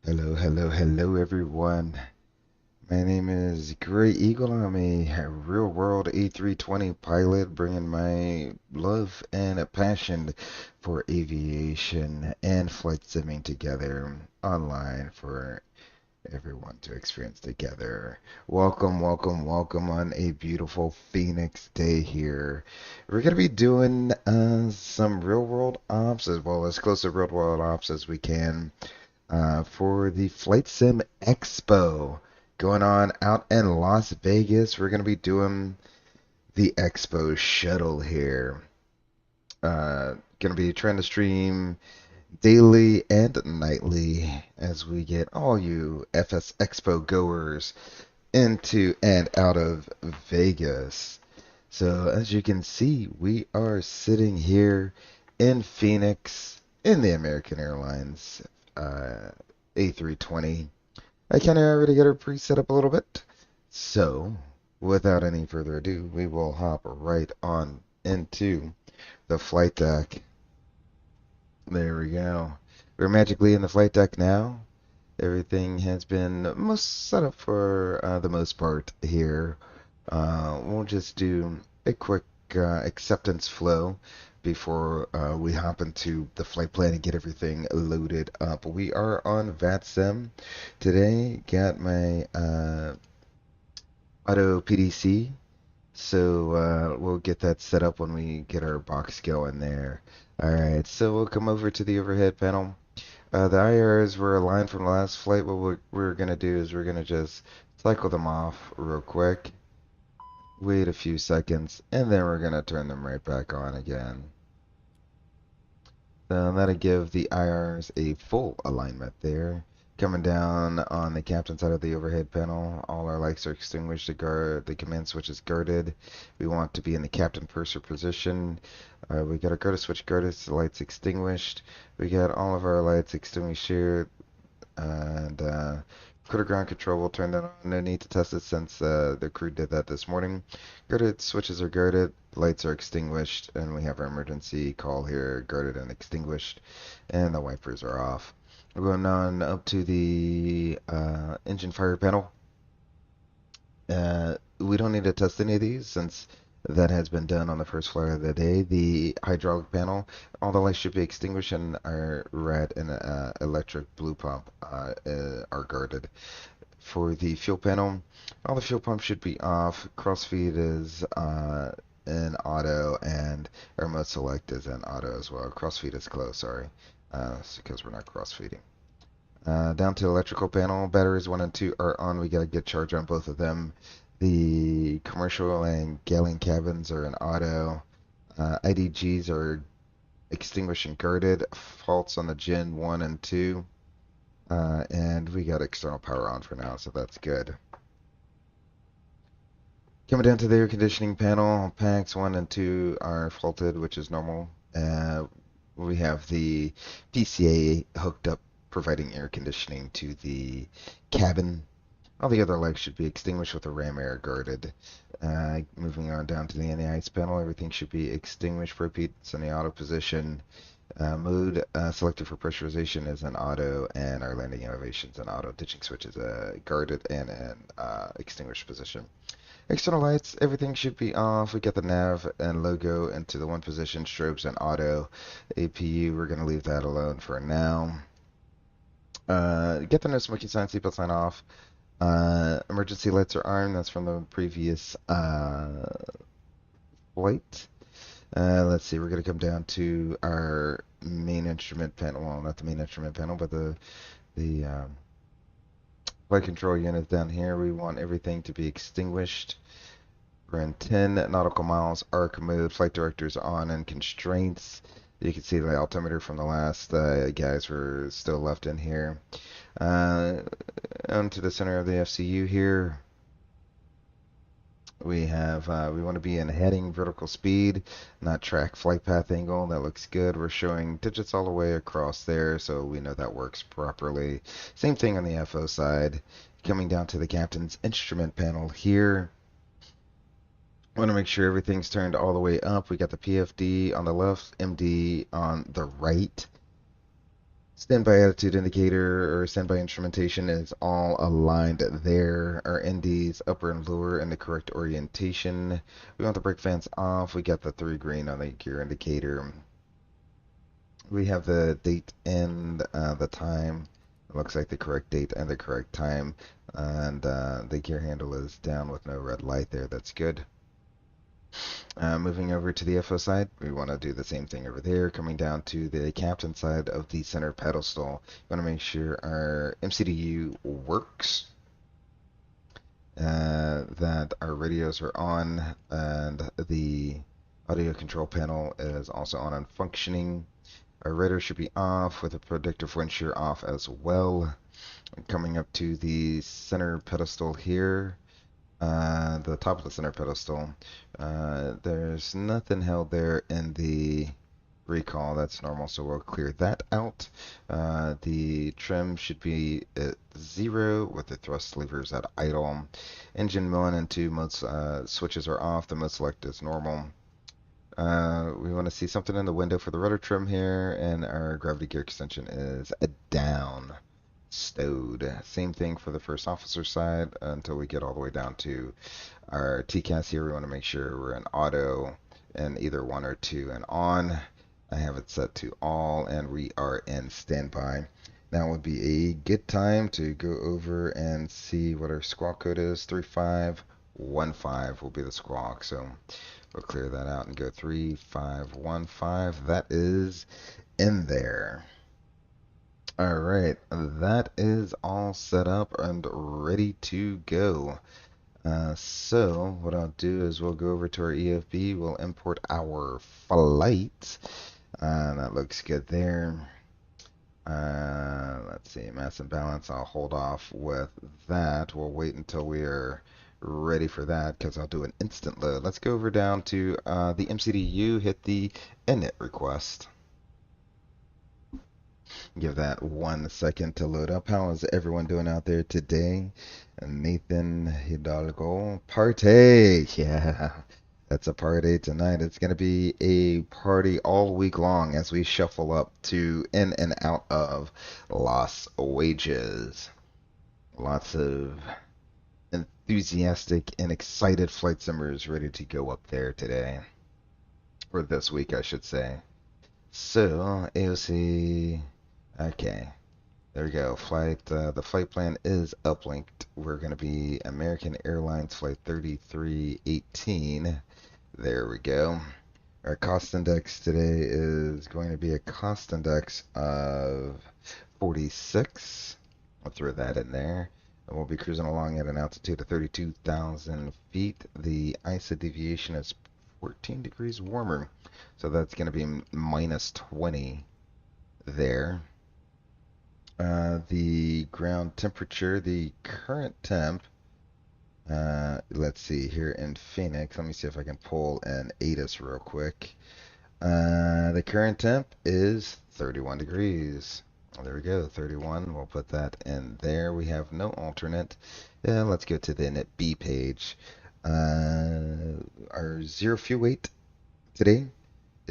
Hello, hello, hello, everyone. My name is Gray Eagle. I'm a real-world A320 pilot, bringing my love and a passion for aviation and flight simming together online for everyone to experience together. Welcome, welcome, welcome on a beautiful Phoenix day here. We're going to be doing some real-world ops as well as close to real-world ops as we can for the Flight Sim Expo going on out in Las Vegas. We're going to be doing the Expo shuttle here. Going to be trying to stream daily and nightly as we get all you FSExpo goers into and out of Vegas. So as you can see, we are sitting here in Phoenix in the American Airlines uh, A320. I kind of already got her pre-set up a little bit. So without any further ado, we will hop right on into the flight deck. There we go. We're magically in the flight deck now. Everything has been most set up for the most part here. We'll just do a quick acceptance flow before we hop into the flight plan and get everything loaded up. We are on Vatsim today. Got my auto PDC, so we'll get that set up when we get our box going there. All right, so we'll come over to the overhead panel. The IRs were aligned from the last flight. What we're going to do is we're going to just cycle them off real quick, wait a few seconds, and then we're going to turn them right back on again. Then that'll give the IRs a full alignment there. Coming down on the captain side of the overhead panel, all our lights are extinguished. The command switch is guarded. We want to be in the captain purser position. We got our guarded switch guarded, the lights extinguished. We got all of our lights extinguished here. And critter ground control will turn that on. No need to test it since the crew did that this morning. Guarded switches are guarded, lights are extinguished, and we have our emergency call here guarded and extinguished, and the wipers are off. We're going on up to the engine fire panel. We don't need to test any of these since that has been done on the first flight of the day. The hydraulic panel, all the lights should be extinguished, and our red and electric blue pump are guarded. For the fuel panel, all the fuel pumps should be off. Crossfeed is in auto, and our mode select is in auto as well. Crossfeed is closed, sorry, because we're not crossfeeding. Down to the electrical panel, batteries 1 and 2 are on. We got a good charge on both of them. The commercial and galley cabins are in auto. IDGs are extinguished and guarded. Faults on the Gen 1 and 2. And we got external power on for now, so that's good. Coming down to the air conditioning panel, packs 1 and 2 are faulted, which is normal. We have the PCA hooked up, providing air conditioning to the cabin. All the other lights should be extinguished with the ram air guarded. Moving on down to the anti-ice panel, everything should be extinguished. Repeats in the auto position. Mode selected for pressurization is an auto, and our landing elevation is an auto. Ditching switch is guarded and an extinguished position. External lights, everything should be off. We got the nav and logo into the one position, strobes and auto. APU, we're going to leave that alone for now. Get the no smoking sign, seatbelt sign off. Emergency lights are armed. That's from the previous flight. Let's see, we're going to come down to our main instrument panel. Well, not the main instrument panel, but the flight control unit down here. We want everything to be extinguished. We're in 10 nautical miles arc mode. Flight directors on and constraints. You can see the altimeter from the last guys were still left in here. Onto the center of the FCU here. We want to be in heading vertical speed, not track flight path angle. That looks good. We're showing digits all the way across there, so we know that works properly. Same thing on the FO side. Coming down to the captain's instrument panel here. Want to make sure everything's turned all the way up. We got the PFD on the left, MD on the right. Standby attitude indicator or standby instrumentation is all aligned there. Our NDs upper and lower in the correct orientation. We want the brake fans off. We got the 3 green on the gear indicator. We have the date and the time. It looks like the correct date and the correct time. And the gear handle is down with no red light there. That's good. Moving over to the FO side, we want to do the same thing over there. Coming down to the captain side of the center pedestal, we want to make sure our MCDU works, that our radios are on, and the audio control panel is also on and functioning. Our radar should be off with a predictive wind shear off as well. Coming up to the center pedestal here, the top of the center pedestal. There's nothing held there in the recall. That's normal, so we'll clear that out. The trim should be at 0 with the thrust levers at idle. Engine 1 and 2 mode switches are off. The mode select is normal. We want to see something in the window for the rudder trim here, and our gravity gear extension is down. Stowed. Same thing for the first officer side until we get all the way down to our TCAS here. We want to make sure we're in auto and either 1 or 2 and on. I have it set to all and we are in standby. Now would be a good time to go over and see what our squawk code is. 3515 will be the squawk. So we'll clear that out and go 3515. That is in there. All right, that is all set up and ready to go. So what I'll do is we'll go over to our EFB. We'll import our flight. That looks good there. Let's see, mass and balance. I'll hold off with that. We'll wait until we are ready for that because I'll do an instant load. Let's go over down to the MCDU, hit the init request. Give that 1 second to load up. How is everyone doing out there today? Nathan Hidalgo. Party! Yeah, that's a party tonight. It's going to be a party all week long as we shuffle up to in and out of Las Wages. Lots of enthusiastic and excited flight simmers ready to go up there today. Or this week, I should say. So, AOC... Okay, there we go. The flight plan is uplinked. We're going to be American Airlines Flight 3318. There we go. Our cost index today is going to be a cost index of 46. I'll throw that in there. And we'll be cruising along at an altitude of 32,000 feet. The ISA deviation is 14 degrees warmer. So that's going to be minus 20 there. The ground temperature, the current temp, let's see here in Phoenix. Let me see if I can pull an ATIS real quick. The current temp is 31 degrees. There we go, 31. We'll put that in there. We have no alternate. Let's go to the init B page. Our zero fuel weight today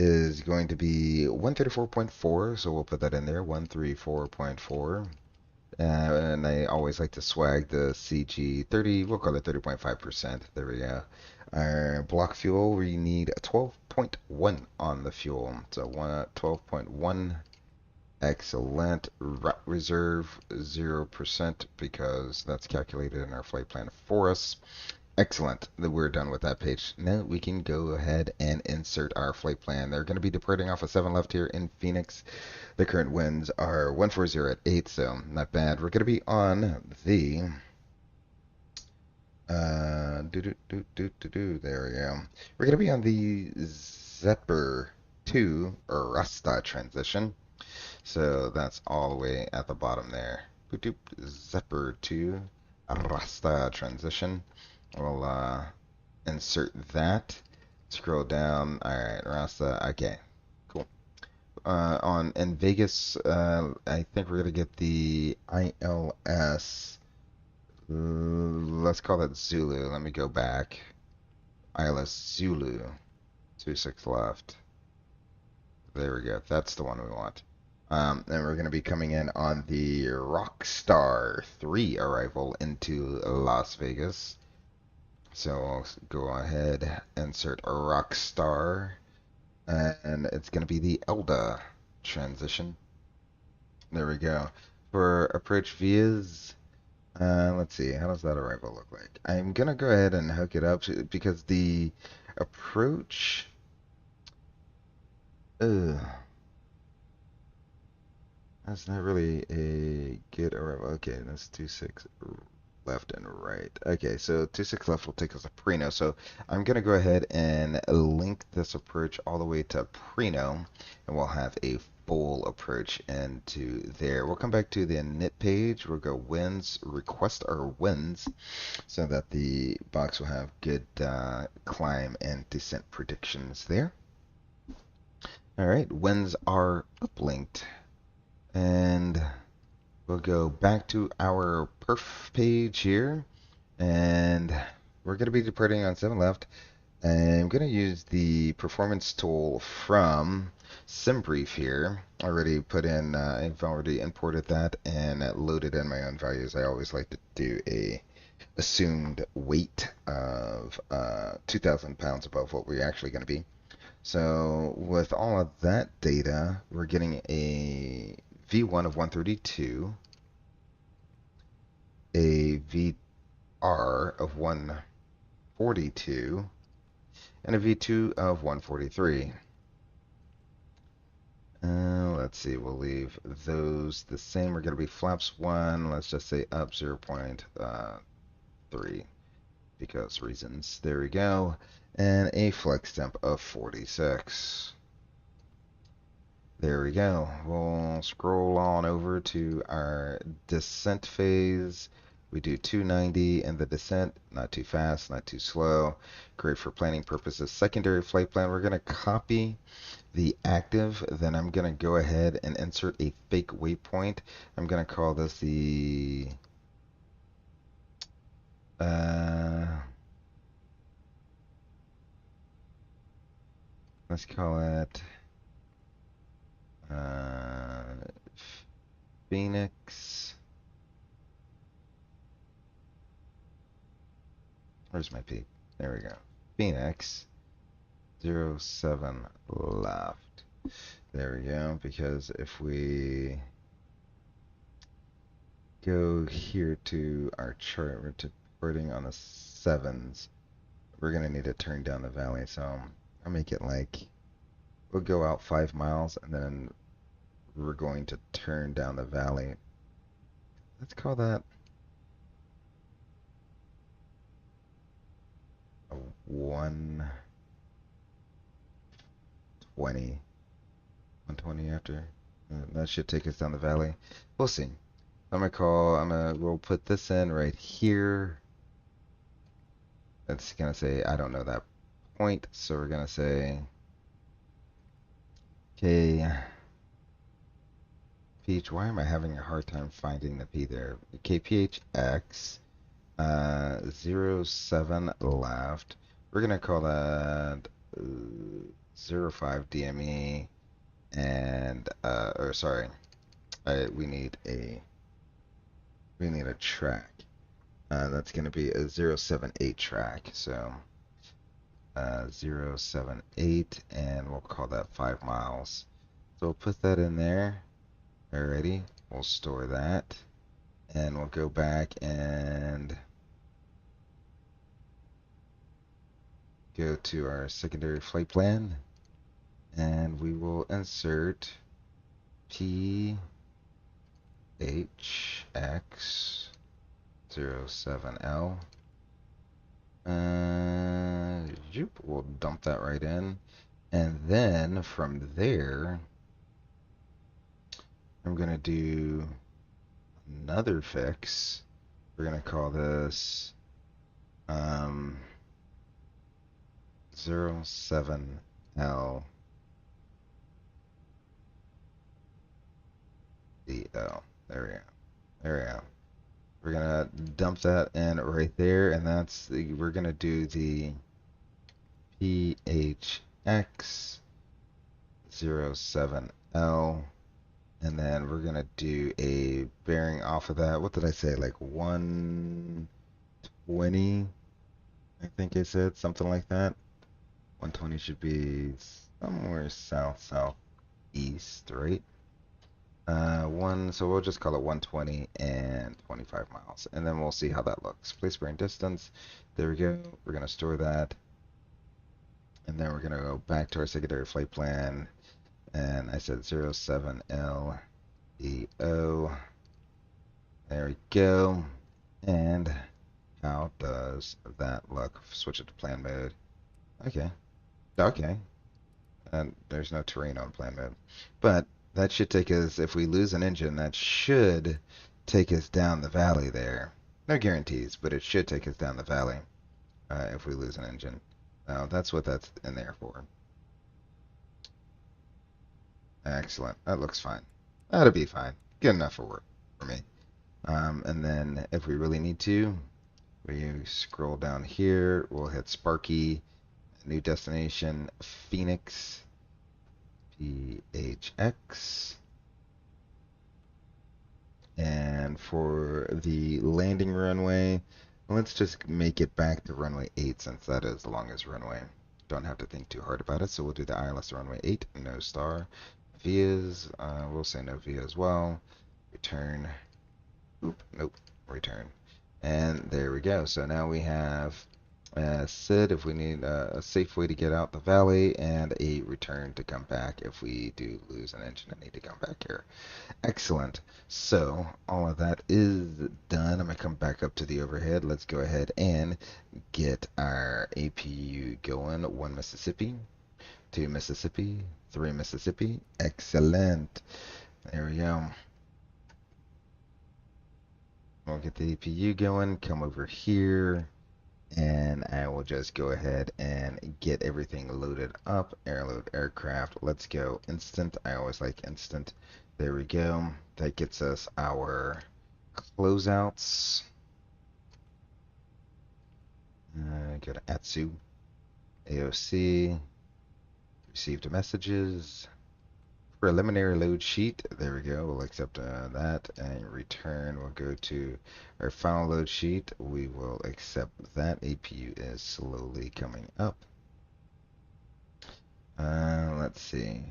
is going to be 134.4, so we'll put that in there, 134.4. And I always like to swag the CG 30, we'll call it 30.5%. There we go. Our block fuel, we need a 12.1 on the fuel. So 12.1, excellent. Route reserve 0% because that's calculated in our flight plan for us. Excellent. We're done with that page. Now we can go ahead and insert our flight plan. They're going to be departing off of 7 left here in Phoenix. The current winds are 140 at 8, so not bad. We're going to be on the there we go. We're going to be on the Zephyr 2 Rasta transition. So that's all the way at the bottom there. Zephyr 2 Rasta transition. We'll insert that. Scroll down. All right, Rasta. Okay, cool. In Vegas, I think we're gonna get the ILS. Let's call that Zulu. Let me go back. ILS Zulu. 26 left. There we go. That's the one we want. And we're going to be coming in on the Rockstar 3 arrival into Las Vegas. So I'll go ahead, insert a Rockstar, and it's going to be the Elda transition. There we go. For approach vias, let's see, how does that arrival look like? I'm going to go ahead and hook it up because the approach, ugh, that's not really a good arrival. Okay, that's 26 left and right. Okay, so 26 left will take us to Prino. So I'm going to go ahead and link this approach all the way to Prino, and we'll have a full approach into there. We'll come back to the init page. We'll go winds, request our winds, so that the box will have good climb and descent predictions there. All right, winds are uplinked. And we'll go back to our perf page here, and we're going to be departing on 7 left. And I'm going to use the performance tool from SimBrief here. Already put in, I've already imported that and loaded in my own values. I always like to do a assumed weight of 2,000 pounds above what we're actually going to be. So with all of that data, we're getting a V1 of 132, a VR of 142, and a V2 of 143. Let's see, we'll leave those the same. We're going to be flaps 1, let's just say up 0.3 because reasons. There we go. And a flex temp of 46. There we go. We'll scroll on over to our descent phase. We do 290 in the descent, not too fast, not too slow. Great for planning purposes. Secondary flight plan, we're going to copy the active. Then I'm going to go ahead and insert a fake waypoint. I'm going to call this the... let's call it... Phoenix. Where's my peak? There we go. Phoenix 07 left. There we go. Because if we go here to our chart, we're reporting on the 7s. We're gonna need to turn down the valley. So I'll make it like we'll go out 5 miles and then we're going to turn down the valley. Let's call that a 120. 120 after. That should take us down the valley. We'll see. We'll put this in right here. It's gonna say, I don't know that point, so we're gonna say, okay. Peach, why am I having a hard time finding the P there? KPHX 07 left. We're gonna call that 05 DME, and or sorry, we need a track. That's gonna be a 078 track. So 078, and we'll call that 5 miles. So we'll put that in there. Alrighty, we'll store that, and we'll go back and go to our secondary flight plan, and we will insert PHX-07L. We'll dump that right in, and then from there I'm gonna do another fix. We're gonna call this 07L DL. There we go. There we go. We're gonna dump that in right there, and we're gonna do the PHX 07L And then we're gonna do a bearing off of that. What did I say? Like 120, I think I said something like that. 120 should be somewhere southeast, right? So we'll just call it 120 and 25 miles, and then we'll see how that looks. Place bearing distance. There we go. We're gonna store that, and then we're gonna go back to our secondary flight plan. And I said 07LEO. There we go. And how does that look? Switch it to plan mode. Okay. Okay. And there's no terrain on plan mode. But that should take us, if we lose an engine, that should take us down the valley there. No guarantees, but it should take us down the valley if we lose an engine. Now, that's what that's in there for. Excellent. That looks fine. That'll be fine. Good enough for work for me. And then if we really need to, we scroll down here. We'll hit Sparky, new destination, Phoenix, PHX. And for the landing runway, let's just make it back to runway 8 since that is the longest runway. Don't have to think too hard about it, so we'll do the ILS runway 8, no star. Vias, we'll say no via as well. Return. Oop, nope, return. And there we go. So now we have SID if we need a safe way to get out the valley, and a return to come back if we do lose an engine and need to come back here. Excellent. So all of that is done. I'm going to come back up to the overhead. Let's go ahead and get our APU going. 1 Mississippi, 2 Mississippi, 3 Mississippi. Excellent. There we go. We'll get the APU going, come over here, and I will just go ahead and get everything loaded up. Airload aircraft. Let's go instant. I always like instant. There we go. That gets us our closeouts. Go to Atsu. AOC. Received messages. Preliminary load sheet. There we go. We'll accept that and return. We'll go to our final load sheet. We will accept that. APU is slowly coming up. Let's see.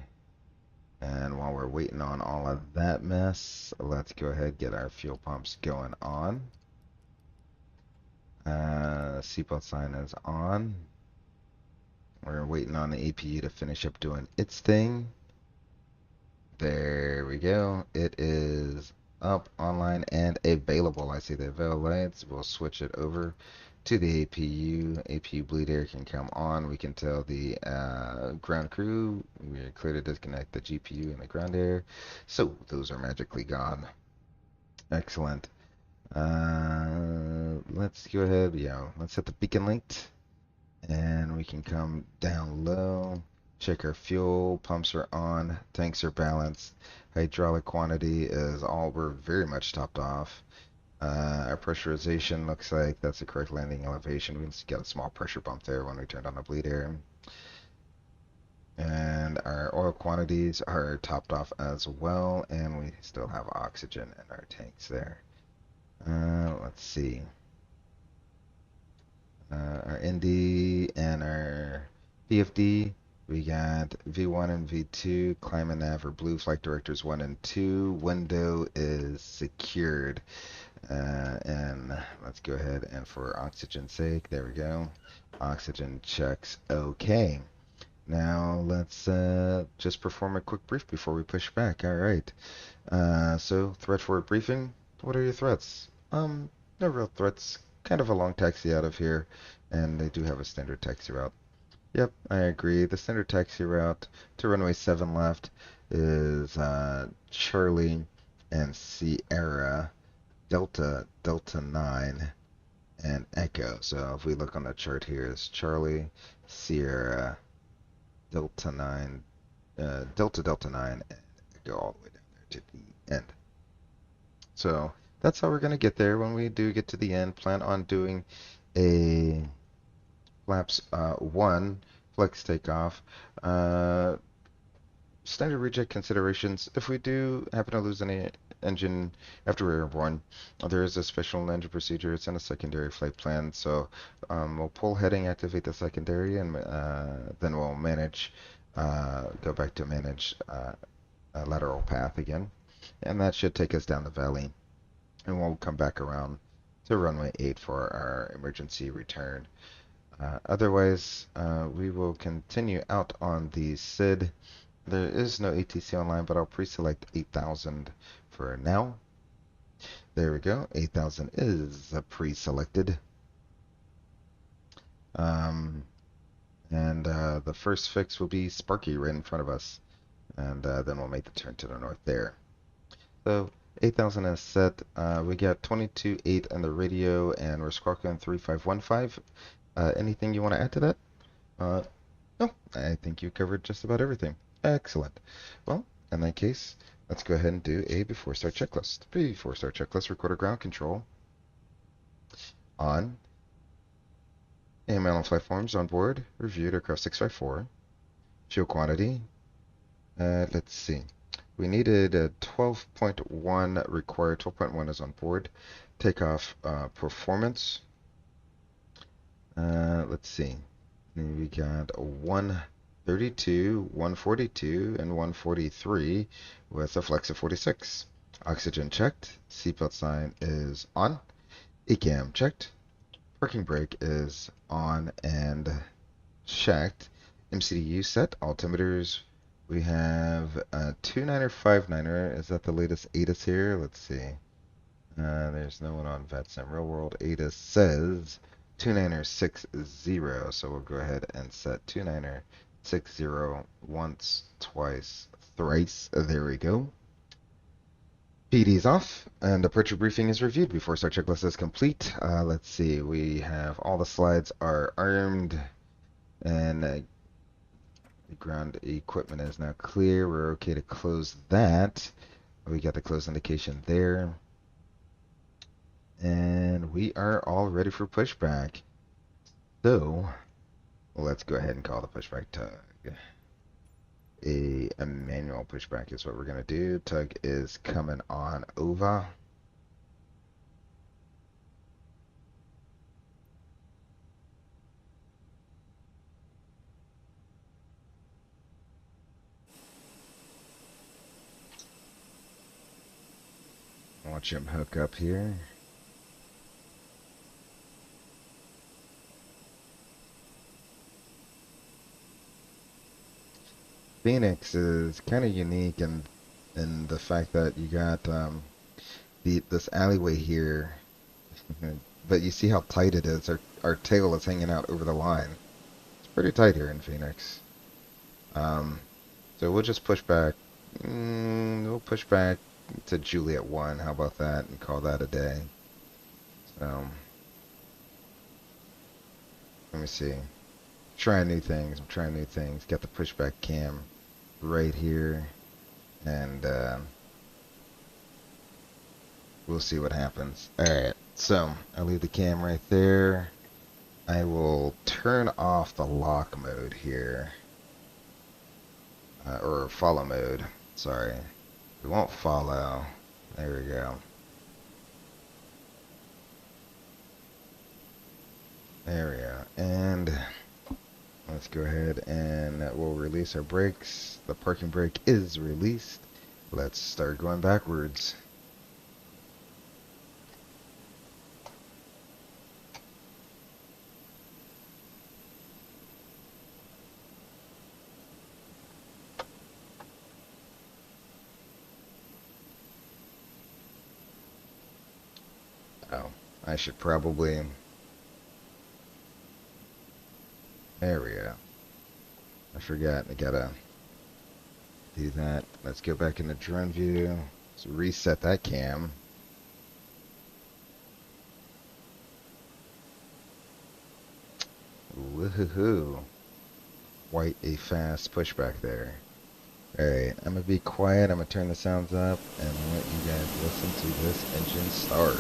And while we're waiting on all of that mess, let's go ahead and get our fuel pumps going on. Seatbelt sign is on. We're waiting on the APU to finish up doing its thing. There we go. It is up, online, and available. I see the avail lights. We'll switch it over to the APU. APU bleed air can come on. We can tell the ground crew we're clear to disconnect the GPU and the ground air. So those are magically gone. Excellent. Let's go ahead. Yeah, let's set the beacon linked, and we can come down low. Check our fuel, pumps are on, tanks are balanced, hydraulic quantity is all, we're very much topped off. Our pressurization looks like that's the correct landing elevation. We just got a small pressure bump there when we turned on the bleed air. And our oil quantities are topped off as well, and we still have oxygen in our tanks there. Let's see. Our ND and our PFD. We got V1 and V2, climb and nav are blue, flight directors 1 and 2. Window is secured. And let's go ahead and for oxygen's sake, there we go. Oxygen checks okay. Now let's just perform a quick brief before we push back. All right. So threat forward briefing. What are your threats? No real threats. Kind of a long taxi out of here, and they do have a standard taxi route. Yep, I agree. The standard taxi route to runway 7 left is Charlie and Sierra, Delta, Delta 9, and Echo. So if we look on the chart here, it's Charlie, Sierra, Delta 9, Delta, Delta 9, and go all the way down there to the end. So that's how we're going to get there. When we do get to the end, plan on doing a flaps 1 flex takeoff. standard reject considerations. If we do happen to lose any engine after we're airborne, there is a special engine procedure. It's in a secondary flight plan. So we'll pull heading, activate the secondary, and then we'll manage, go back to manage a lateral path again. And that should take us down the valley. And we'll come back around to runway 8 for our emergency return. Otherwise, we will continue out on the SID. There is no ATC online, but I'll pre-select 8,000 for now. There we go. 8,000 is pre-selected. The first fix will be Sparky right in front of us. And then we'll make the turn to the north there. So 8,000 is set. We got 22.8 on the radio, and we're squawking 3515. Anything you want to add to that? No, I think you covered just about everything. Excellent. Well, in that case, let's go ahead and do a before start checklist. Before start checklist, recorder ground control on AML and flight forms on board, reviewed aircraft 654. Fuel quantity. Let's see. We needed a 12.1 required. 12.1 is on board. Takeoff performance. Let's see. We got 132, 142, and 143 with a flex of 46. Oxygen checked. Seatbelt sign is on. ECAM checked. Parking brake is on and checked. MCDU set. Altimeters. We have a 29er, 59er. Is that the latest ATIS here? Let's see. There's no one on Vatsim. Real world ATIS says 29er 60. So we'll go ahead and set 29er 60 once, twice, thrice. There we go. PD's off, and departure briefing is reviewed before start checklist is complete. Let's see. We have all the slides are armed, and the ground equipment is now clear. We're okay to close that. We got the close indication there. And we are all ready for pushback. So, let's go ahead and call the pushback tug. A manual pushback is what we're going to do. Tug is coming on over. Watch him hook up here. Fenix is kind of unique in the fact that you got this alleyway here, but you see how tight it is. Our tail is hanging out over the line. It's pretty tight here in Phoenix. So we'll just push back. We'll push back to Juliet 1. How about that? And call that a day. So let me see. Trying new things. I'm trying new things. Got the pushback cam right here, and we'll see what happens. Alright, so I'll leave the cam right there. I will turn off the lock mode here, or follow mode. Sorry, we won't follow. There we go. There we go. And let's go ahead and we'll release our brakes. The parking brake is released. Let's start going backwards. Oh, I should probably... There we go. I forgot. I gotta do that. Let's go back into drone view. Let's reset that cam. Woohoo! Quite a fast pushback there. Alright, I'm gonna be quiet. I'm gonna turn the sounds up and let you guys listen to this engine start.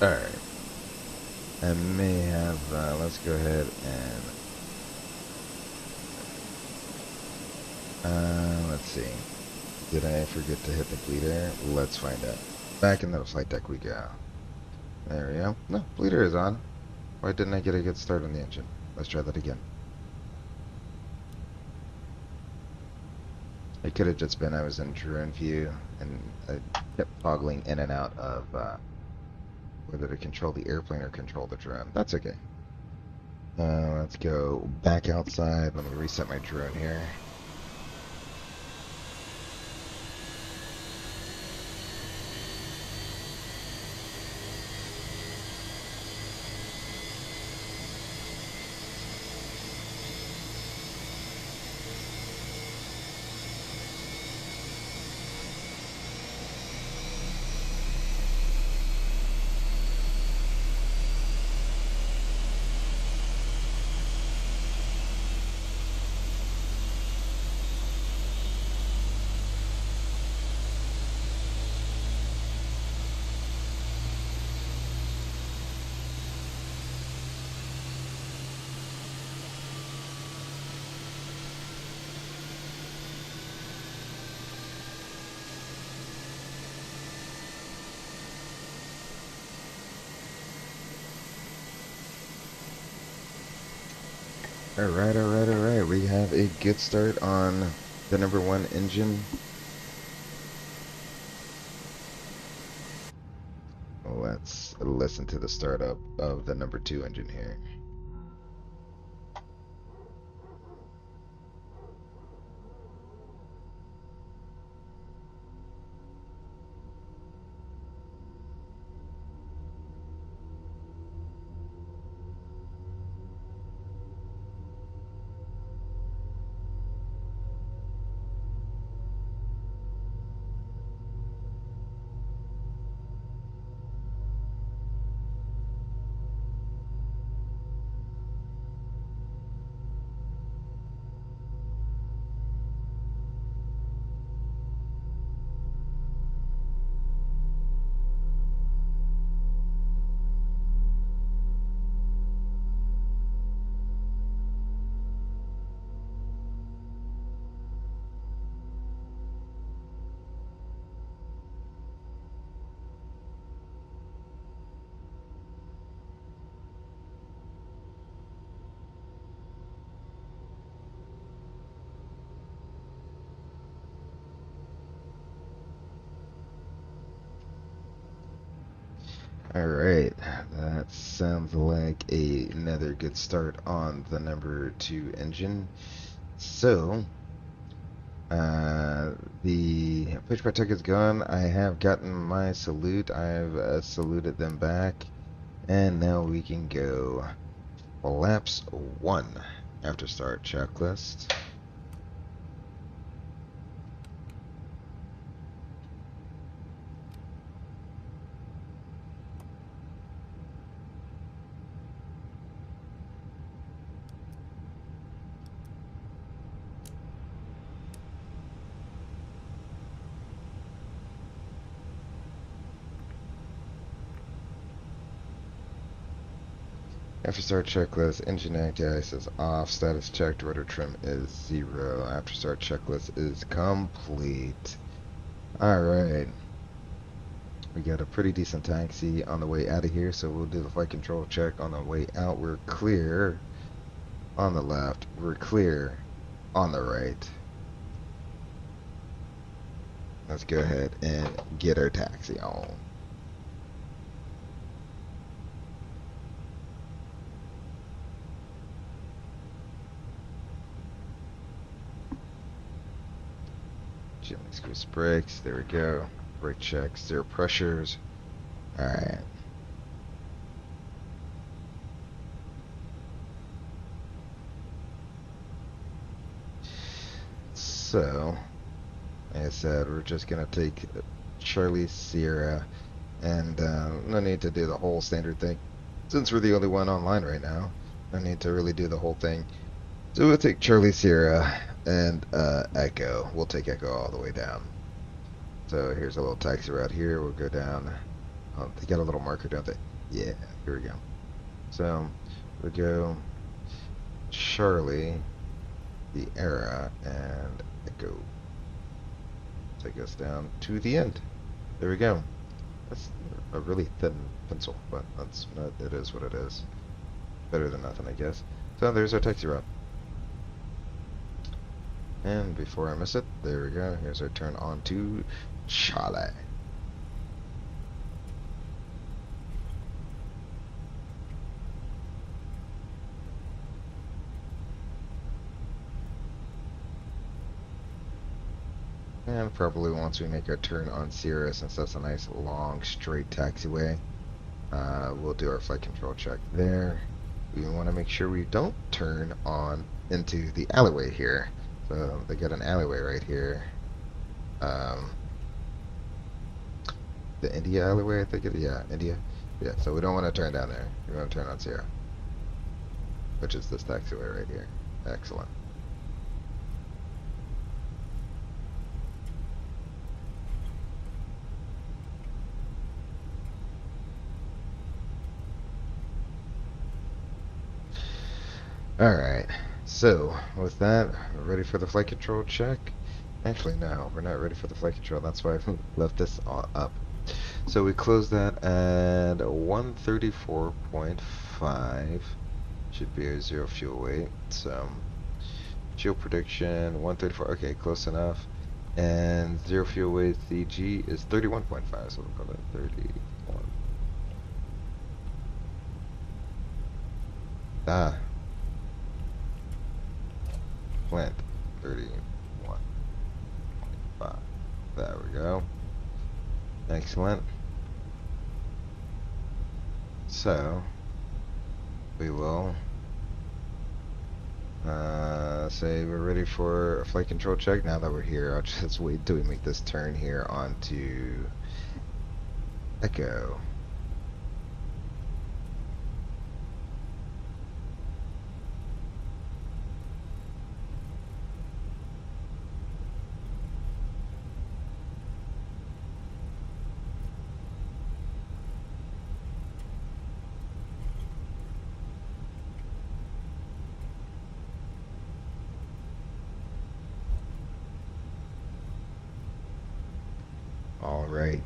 Alright. I may have, let's go ahead and, let's see. Did I forget to hit the bleeder? Let's find out. Back in the flight deck we go. There we go. No, bleeder is on. Why didn't I get a good start on the engine? Let's try that again. It could have just been I was in drone view and I kept toggling in and out of whether to control the airplane or control the drone. That's okay. Let's go back outside. Let me reset my drone here. Alright, alright, alright. We have a good start on the number 1 engine. Let's listen to the startup of the number 2 engine here. Alright, that sounds like another good start on the number 2 engine. So, the pushback ticket is gone. I have gotten my salute. I've saluted them back. And now we can go flaps 1 after start checklist. After start checklist, engine anti-ice is off, status checked, rotor trim is 0. After start checklist is complete. Alright. We got a pretty decent taxi on the way out of here, so we'll do the flight control check on the way out. We're clear on the left. We're clear on the right. Let's go ahead and get our taxi on. Gently squeeze brakes. There we go. Brake check. 0 pressures. Alright. So, like I said, we're just going to take Charlie Sierra, and no need to do the whole standard thing. Since we're the only one online right now, no need to really do the whole thing. So we'll take Charlie Sierra and Echo. We'll take Echo all the way down. So here's a little taxi route here. We'll go down. Oh, they got a little marker, don't they? Yeah, here we go. So we go Charlie, the era, and Echo. Take us down to the end. There we go. That's a really thin pencil, but that's not, it is what it is. Better than nothing, I guess. So there's our taxi route. And before I miss it, there we go. Here's our turn on to Charlie. And probably once we make our turn on Sierra, since that's a nice long straight taxiway, we'll do our flight control check there. We want to make sure we don't turn on into the alleyway here. So they got an alleyway right here. The India alleyway, I think it is. Yeah, India. Yeah, so we don't want to turn down there. We want to turn on Sierra, which is this taxiway right here. Excellent. Alright, so with that, we're ready for the flight control check. Actually, no, we're not ready for the flight control. That's why I left this up. So we closed that at 134.5. Should be a zero fuel weight. So fuel prediction 134. Okay, close enough. And zero fuel weight CG is 31.5. So we'll call that 31. Plant 31.5. There we go. Excellent. So we will say we're ready for a flight control check. Now that we're here, I'll just wait until we make this turn here onto Echo. Alright,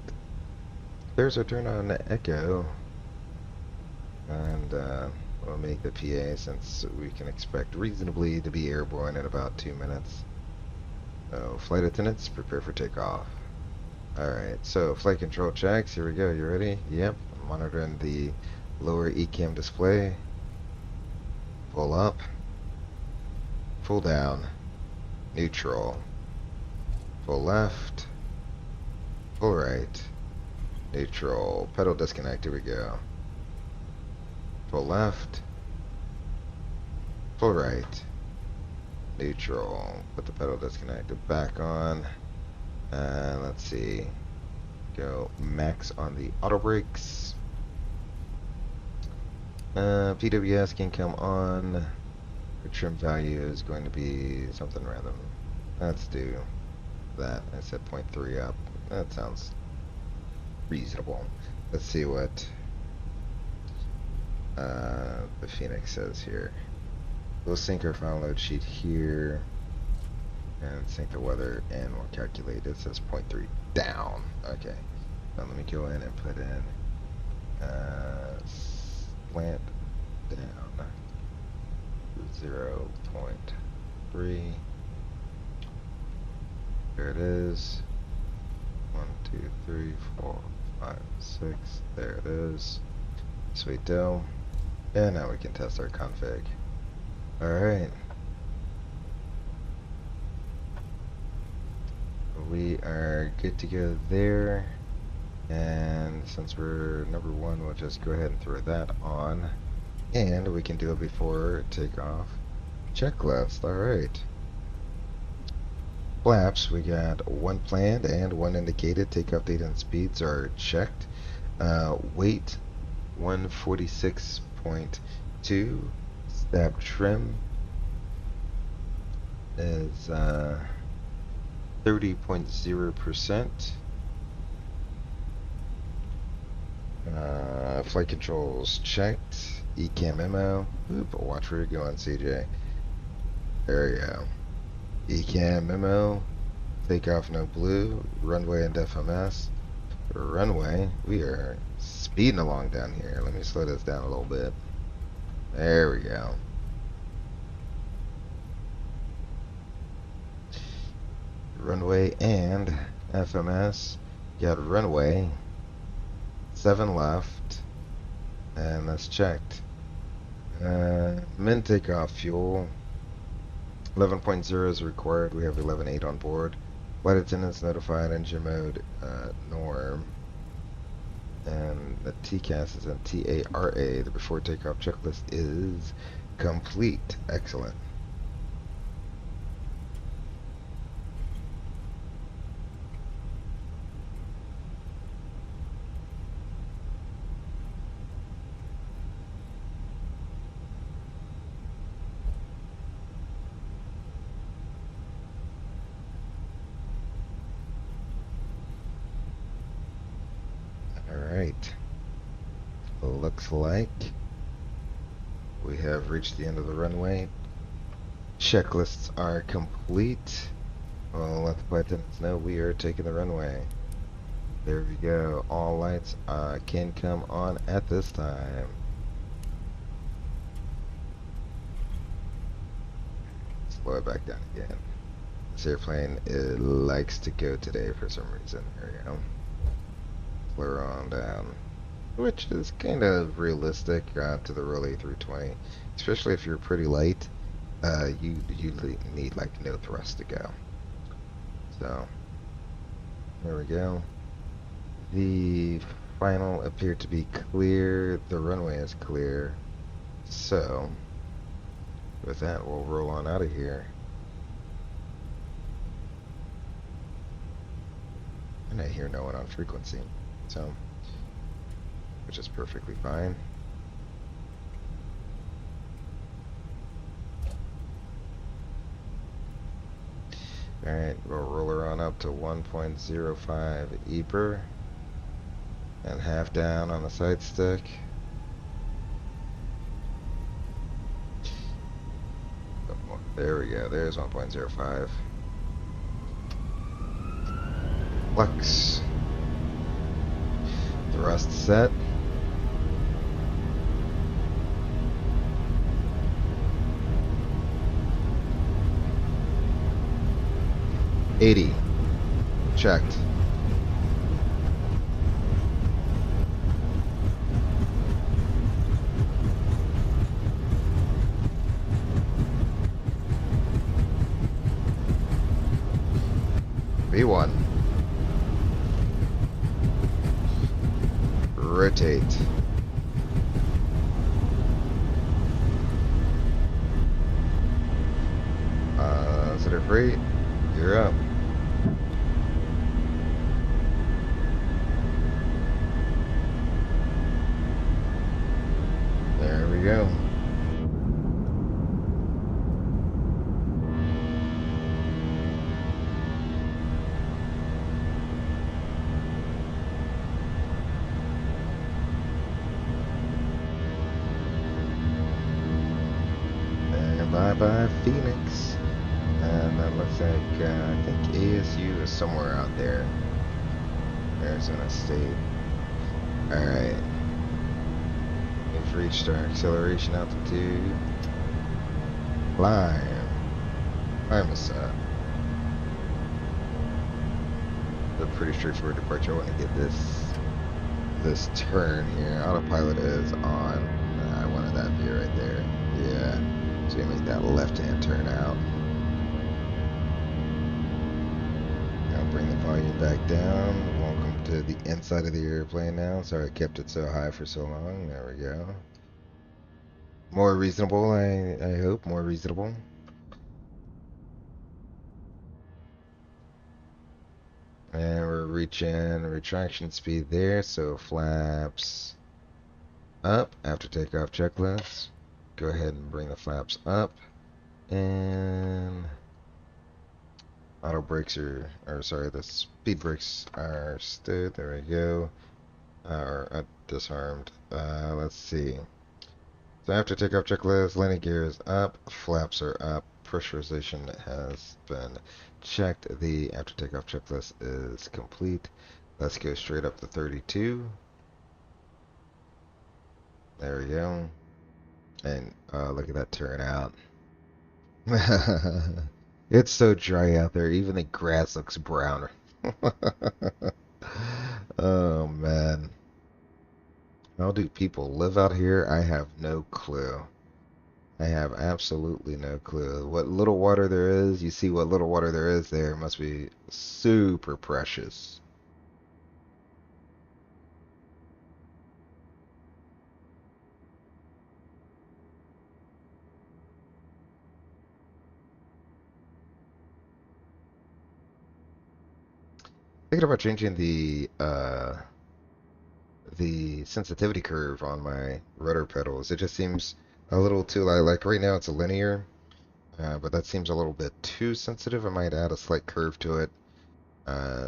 there's our turn on Echo, and we'll make the PA since we can expect reasonably to be airborne in about 2 minutes. So flight attendants, prepare for takeoff. Alright, so flight control checks, here we go, you ready? Yep, I'm monitoring the lower ECAM display. Pull up, pull down, neutral, pull left, pull right, neutral, pedal disconnect, here we go. Pull left, pull right, neutral, put the pedal disconnected back on, and let's see, go max on the auto brakes. PWS can come on. The trim value is going to be something random. Let's do that. I said 0.3 up. That sounds reasonable. Let's see what the Fenix says here. We'll sync our file load sheet here and sync the weather, and we'll calculate. It says 0.3 down. Okay. Now let me go in and put in slant down 0.3. There it is. 1, 2, 3, 4, 5, 6. There it is. Sweet dough. And now we can test our config. Alright. We are good to go there. And since we're number 1, we'll just go ahead and throw that on. And we can do it before takeoff checklist. Alright. Flaps, we got 1 planned and 1 indicated. Takeoff date and speeds are checked. Weight 146.2. Stab trim is 30.0%. Flight controls checked. ECAM memo. Oop, watch where you're going, CJ. There you go. ECAM memo. Takeoff no blue. Runway and FMS. Runway. We are speeding along down here. Let me slow this down a little bit. There we go. Runway and FMS. Got runway. 7 left. And that's checked. Min takeoff fuel. 11.0 is required. We have 11.8 on board. Flight attendants notified. Engine mode norm. And the TCAS is in TARA. The before takeoff checklist is complete. Excellent. Alright. Looks like we have reached the end of the runway. Checklists are complete. Well, let the flight attendants know we are taking the runway. There we go. All lights can come on at this time. Slow it back down again. This airplane, it likes to go today for some reason. There we go. Slow her on down. Which is kind of realistic to the real A320. Especially if you're pretty light. You usually need like no thrust to go. So, there we go. The final appeared to be clear. The runway is clear. So, with that, we'll roll on out of here. And I hear no one on frequency. So, which is perfectly fine. Alright, we'll roll her on up to 1.05 EPR. And half down on the side stick. There we go, there's 1.05. Flux. Thrust set. $80. Checked. V1. Rotate. Center free. You're up. There we go. And bye-bye Phoenix. And that looks like, I think ASU is somewhere out there. Arizona State. Alright. We've reached our acceleration altitude. Climb. Climb us up. A pretty straightforward departure. I want to get this turn here. Autopilot is on. I wanted that view right there. Yeah. So you make that left-hand turn out. Now bring the volume back down. Welcome to the inside of the airplane now. Sorry I kept it so high for so long. There we go. More reasonable, I hope. More reasonable. And we're reaching retraction speed there, so flaps up after takeoff checklist. Go ahead and bring the flaps up. And auto brakes or sorry, the speed brakes are stood. There we go. Or disarmed. Let's see. So after takeoff checklist, landing gear is up, flaps are up, pressurization has been checked. The after takeoff checklist is complete. Let's go straight up to 32. There we go. And look at that turnout. It's so dry out there. Even the grass looks brown. Oh man. How do people live out here? I have no clue. I have absolutely no clue. What little water there is, you see what little water there is there must be super precious. Thinking about changing the sensitivity curve on my rudder pedals. It just seems a little too like right now it's a linear, but that seems a little bit too sensitive. I might add a slight curve to it,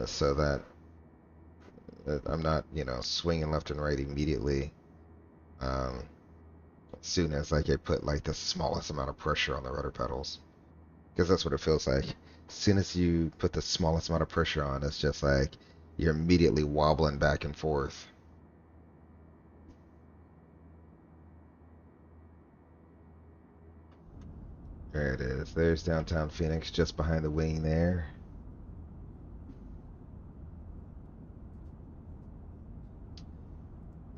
so that I'm not, swinging left and right immediately. Um, as soon as I get put like the smallest amount of pressure on the rudder pedals, because that's what it feels like. As soon as you put the smallest amount of pressure on, it's just like you're immediately wobbling back and forth. There it is. There's downtown Phoenix just behind the wing there.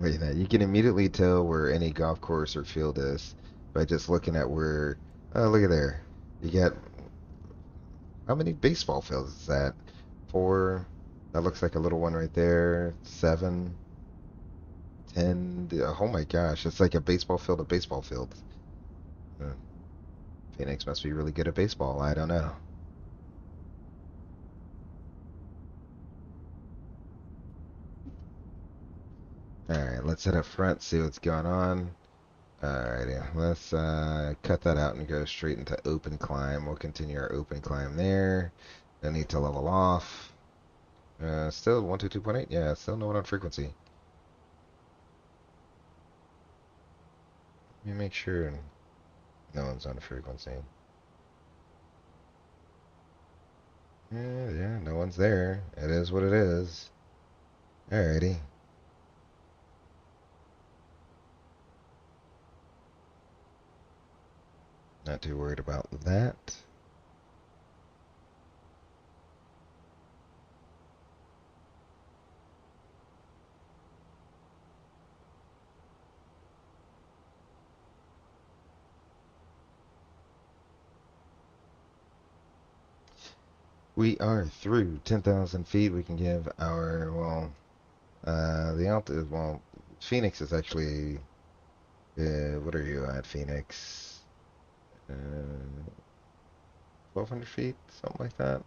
Look at that. You can immediately tell where any golf course or field is by just looking at where. Oh, look at there. You got how many baseball fields is that? Four. That looks like a little one right there. 7, 10. Oh my gosh, it's like a baseball field of baseball fields. Uh, Phoenix must be really good at baseball. I don't know. Alright, let's head up front, see what's going on. Alrighty, let's cut that out and go straight into open climb. We'll continue our open climb there. No need to level off. Still 122.8? Yeah, still no one on frequency. Let me make sure no one's on frequency. Yeah, no one's there. It is what it is. Alrighty. Not too worried about that. We are through 10,000 feet. We can give our, well, the altitude, well, Phoenix is actually, what are you at, Phoenix? 1,200 feet, something like that.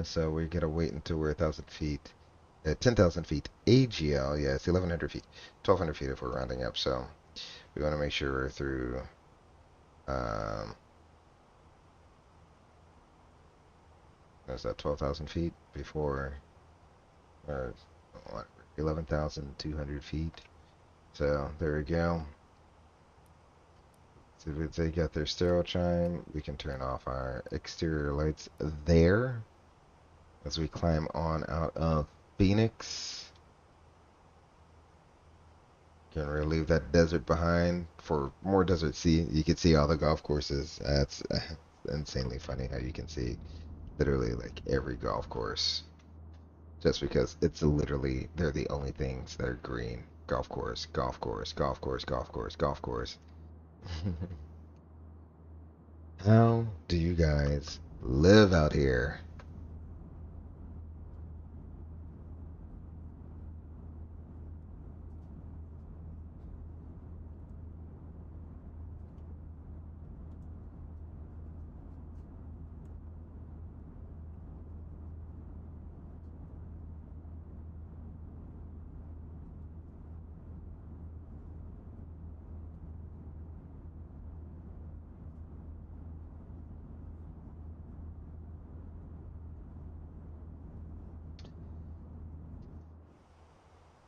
So we gotta wait until we're 1,000 feet. 10,000 feet AGL, yeah, it's 1,100 feet. 1,200 feet if we're rounding up, so we want to make sure we're through, um, was that 12,000 feet before, or what, 11,200 feet. So there we go. So if they got their stereo chime, we can turn off our exterior lights there as we climb on out of Phoenix. Can really leave that desert behind for more desert. See, you can see all the golf courses. That's insanely funny how you can see literally like every golf course just because it's literally they're the only things that are green. Golf course, golf course, golf course, golf course, golf course. How do you guys live out here?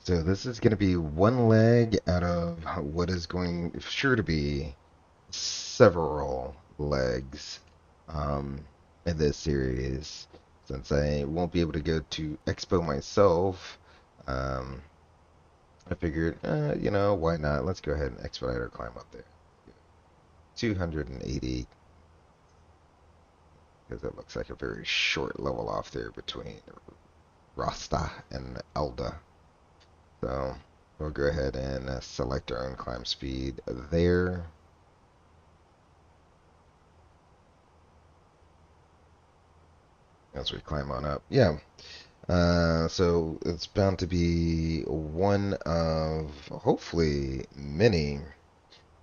So this is going to be one leg out of what is going sure to be several legs um, in this series. Since I won't be able to go to Expo myself, um, I figured, why not? Let's go ahead and expedite our climb up there. 280, because it looks like a very short level off there between Rasta and Elda. So we'll go ahead and select our own climb speed there. As we climb on up. Yeah. So it's bound to be one of hopefully many.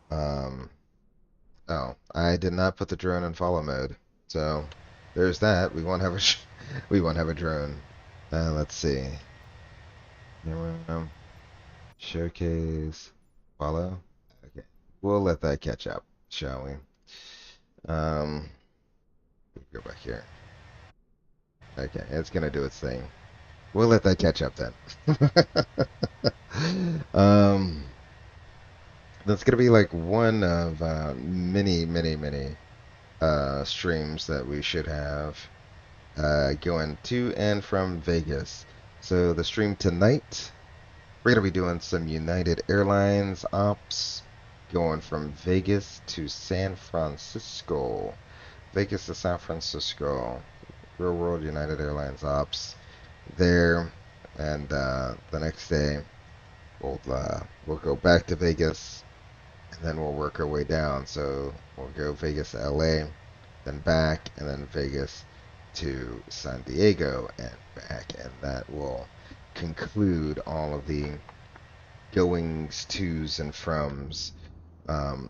Um, oh, I did not put the drone in follow mode. So there's that. We won't have a we won't have a drone. Let's see. Showcase, follow. Okay, we'll let that catch up, shall we? Um, go back here. Okay, it's gonna do its thing. We'll let that catch up then. um, that's gonna be like one of many streams that we should have going to and from Vegas. So the stream tonight, we're gonna be doing some United Airlines ops going from Vegas to San Francisco. Vegas to San Francisco. Real World United Airlines ops there, and the next day we'll go back to Vegas, and then we'll work our way down. So we'll go Vegas to LA, then back, and then Vegas to San Diego and back, and that will conclude all of the goings, tos, and froms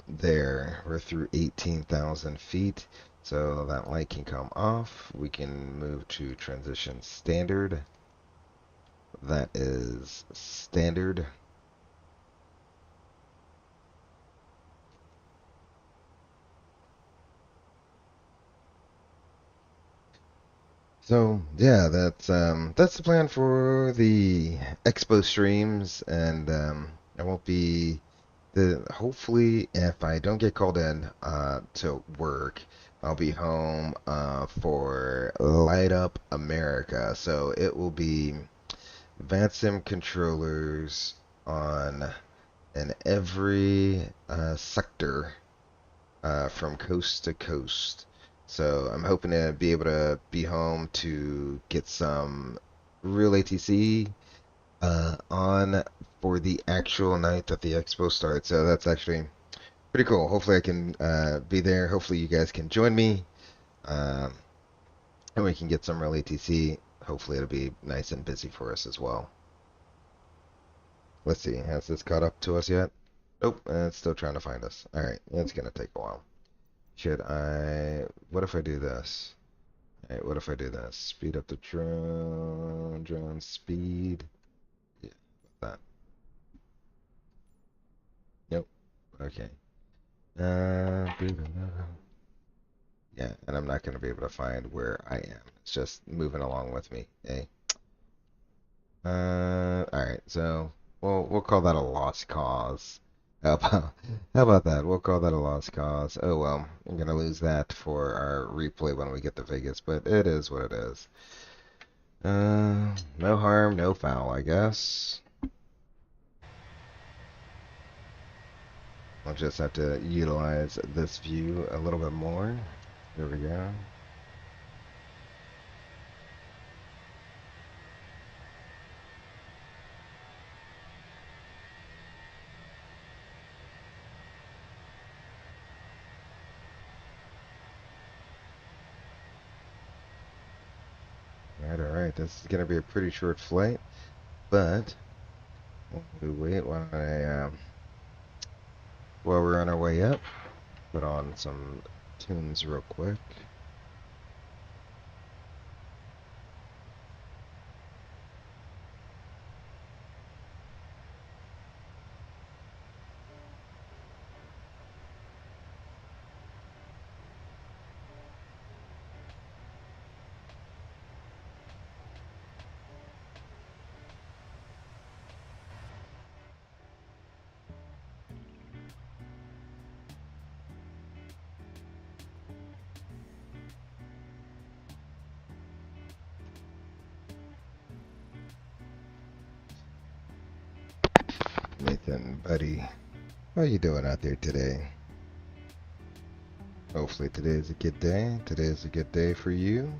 there. We're through 18,000 feet, so that light can come off. We can move to transition standard. That is standard. So yeah, that's the plan for the Expo streams, and I won't be the hopefully if I don't get called in to work, I'll be home for Light Up America. So it will be Vatsim controllers on in every sector from coast to coast. So I'm hoping to be able to be home to get some real ATC on for the actual night that the expo starts. So that's actually pretty cool. Hopefully I can be there. Hopefully you guys can join me, um, and we can get some real ATC. Hopefully it'll be nice and busy for us as well. Let's see. Has this caught up to us yet? Nope. It's still trying to find us. All right. It's gonna take a while. Should I? What if I do this? All right. What if I do this? Speed up the drone. Drone speed. Yeah. That. Nope. Okay. Yeah, and I'm not going to be able to find where I am. It's just moving along with me. Hey. All right. So we'll call that a lost cause. How about how about that? We'll call that a lost cause. Oh well, I'm gonna lose that for our replay when we get to Vegas, but it is what it is. No harm, no foul, I guess. I'll just have to utilize this view a little bit more. There we go. All right. This is gonna be a pretty short flight, but we wait while we're on our way up. Put on some tunes real quick. Nathan, buddy, how you doing out there today? Hopefully today is a good day. Today is a good day for you.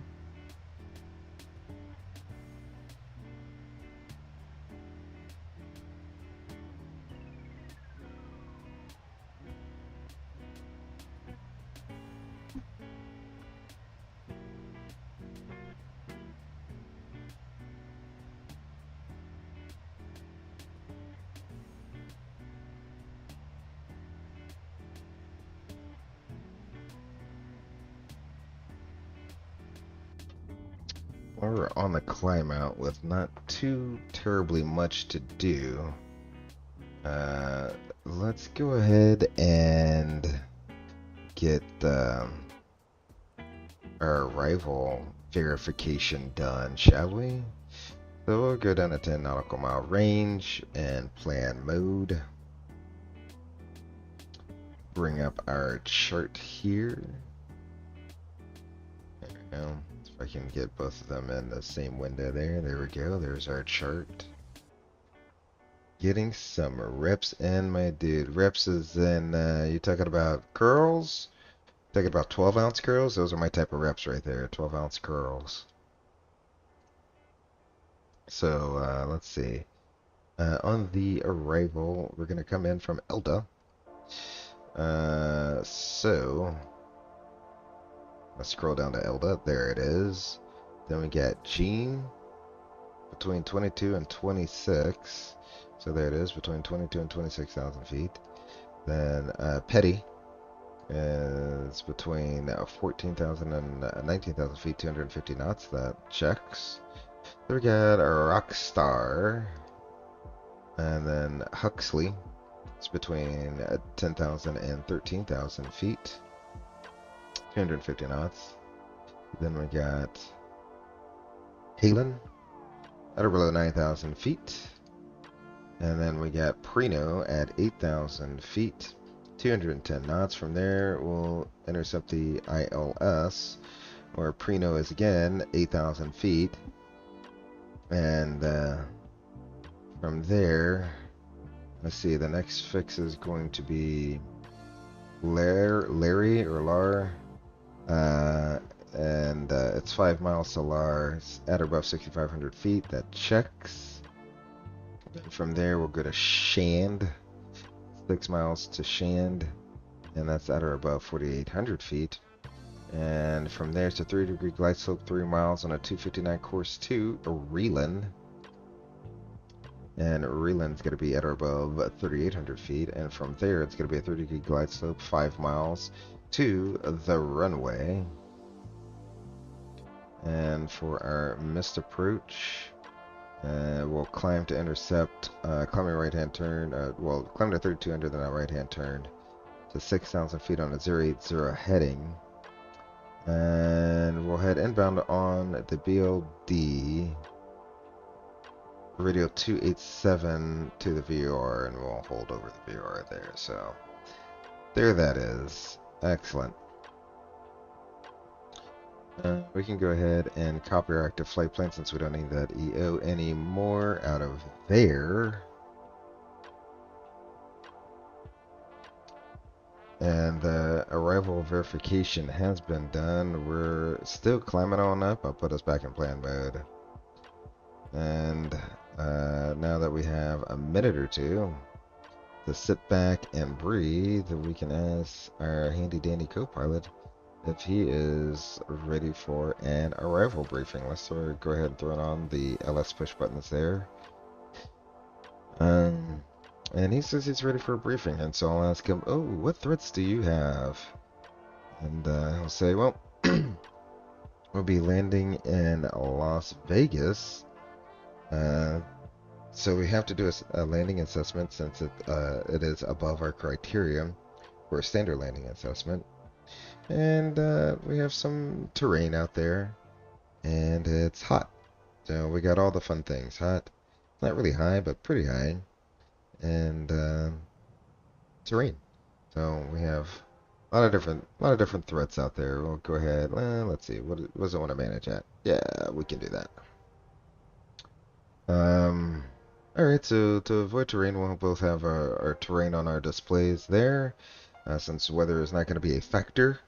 We're on the climb out with not too terribly much to do. Let's go ahead and get our arrival verification done, shall we? So we'll go down to 10 nautical mile range and plan mode. Bring up our chart here. There we go. If I can get both of them in the same window there. There we go. There's our chart. Getting some reps in, my dude. Reps is in, you talking about curls? Talking about 12-ounce curls? Those are my type of reps right there. 12-ounce curls. So, let's see. On the arrival, we're going to come in from Elda. So let's scroll down to Elda. There it is. Then we got Gene between 22 and 26. So there it is, between 22 and 26,000 feet. Then Petty is between 14,000 and 19,000 feet, 250 knots. That checks. Then we got a Rockstar. And then Huxley. It's between 10,000 and 13,000 feet, 250 knots. Then we got Halen at or below 9,000 feet. And then we got Prino at 8,000 feet, 210 knots. From there, we'll intercept the ILS, where Prino is again 8,000 feet. And from there, let's see, the next fix is going to be Larry or Lar. And it's 5 miles to Lar. It's at or above 6,500 feet. That checks. Then from there, we'll go to Shand. 6 miles to Shand. And that's at or above 4,800 feet. And from there, it's a 3-degree glide slope, 3 miles on a 259 course to Reelan. And Reeland's going to be at or above 3,800 feet. And from there, it's going to be a 30-degree glide slope, 5 miles to the runway. And for our missed approach, we'll climb to intercept, climbing right-hand turn, well, climb to 3,200, then a right-hand turn to 6,000 feet on a 080 heading. And we'll head inbound on the BLD. Radio 287 to the VOR, and we'll hold over the VOR there. So there that is. Excellent. We can go ahead and copy our active flight plan since we don't need that EO anymore out of there. And the arrival verification has been done. We're still climbing on up. I'll put us back in plan mode. And now that we have a minute or two to sit back and breathe, we can ask our handy dandy co-pilot if he is ready for an arrival briefing. Let's go ahead and throw it on the LS push buttons there. And he says he's ready for a briefing, and so I'll ask him, oh, what threats do you have? And he'll say, well, we'll be landing in Las Vegas. So we have to do a landing assessment since it is above our criteria for a standard landing assessment. And we have some terrain out there, and it's hot. So we got all the fun things. Hot, not really high, but pretty high. And terrain. So we have a lot of different threats out there. We'll go ahead. Let's see. What does it want to manage at? Yeah, we can do that. Alright, so to avoid terrain, we'll both have our terrain on our displays there, since weather is not going to be a factor.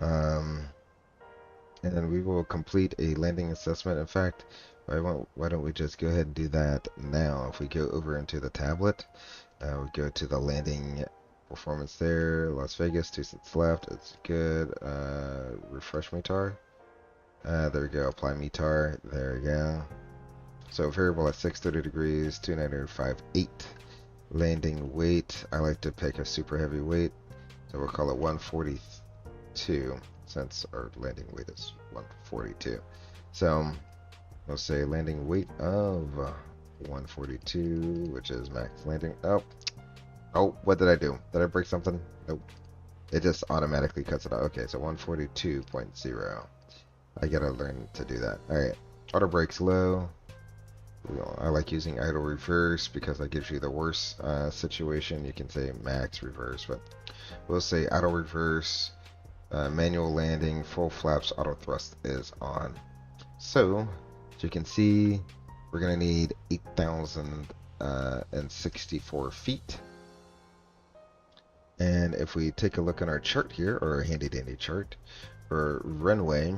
Um, and we will complete a landing assessment. In fact, why don't we just go ahead and do that now? If we go over into the tablet, we go to the landing performance there, Las Vegas, 2 cents left, it's good. Refresh METAR. There we go, apply METAR, there we go. So variable at 630 degrees, 29058. Landing weight, I like to pick a super heavy weight, so we'll call it 142, since our landing weight is 142. So we'll say landing weight of 142, which is max landing. Oh, what did I do? Did I break something? Nope. It just automatically cuts it out. Okay, so 142.0. I gotta learn to do that. Alright, auto brakes low. I like using idle reverse because that gives you the worst situation. You can say max reverse, but we'll say idle reverse, manual landing, full flaps, auto thrust is on. So, as you can see, we're going to need 8,064 feet. And if we take a look on our chart here, or our handy dandy chart, for runway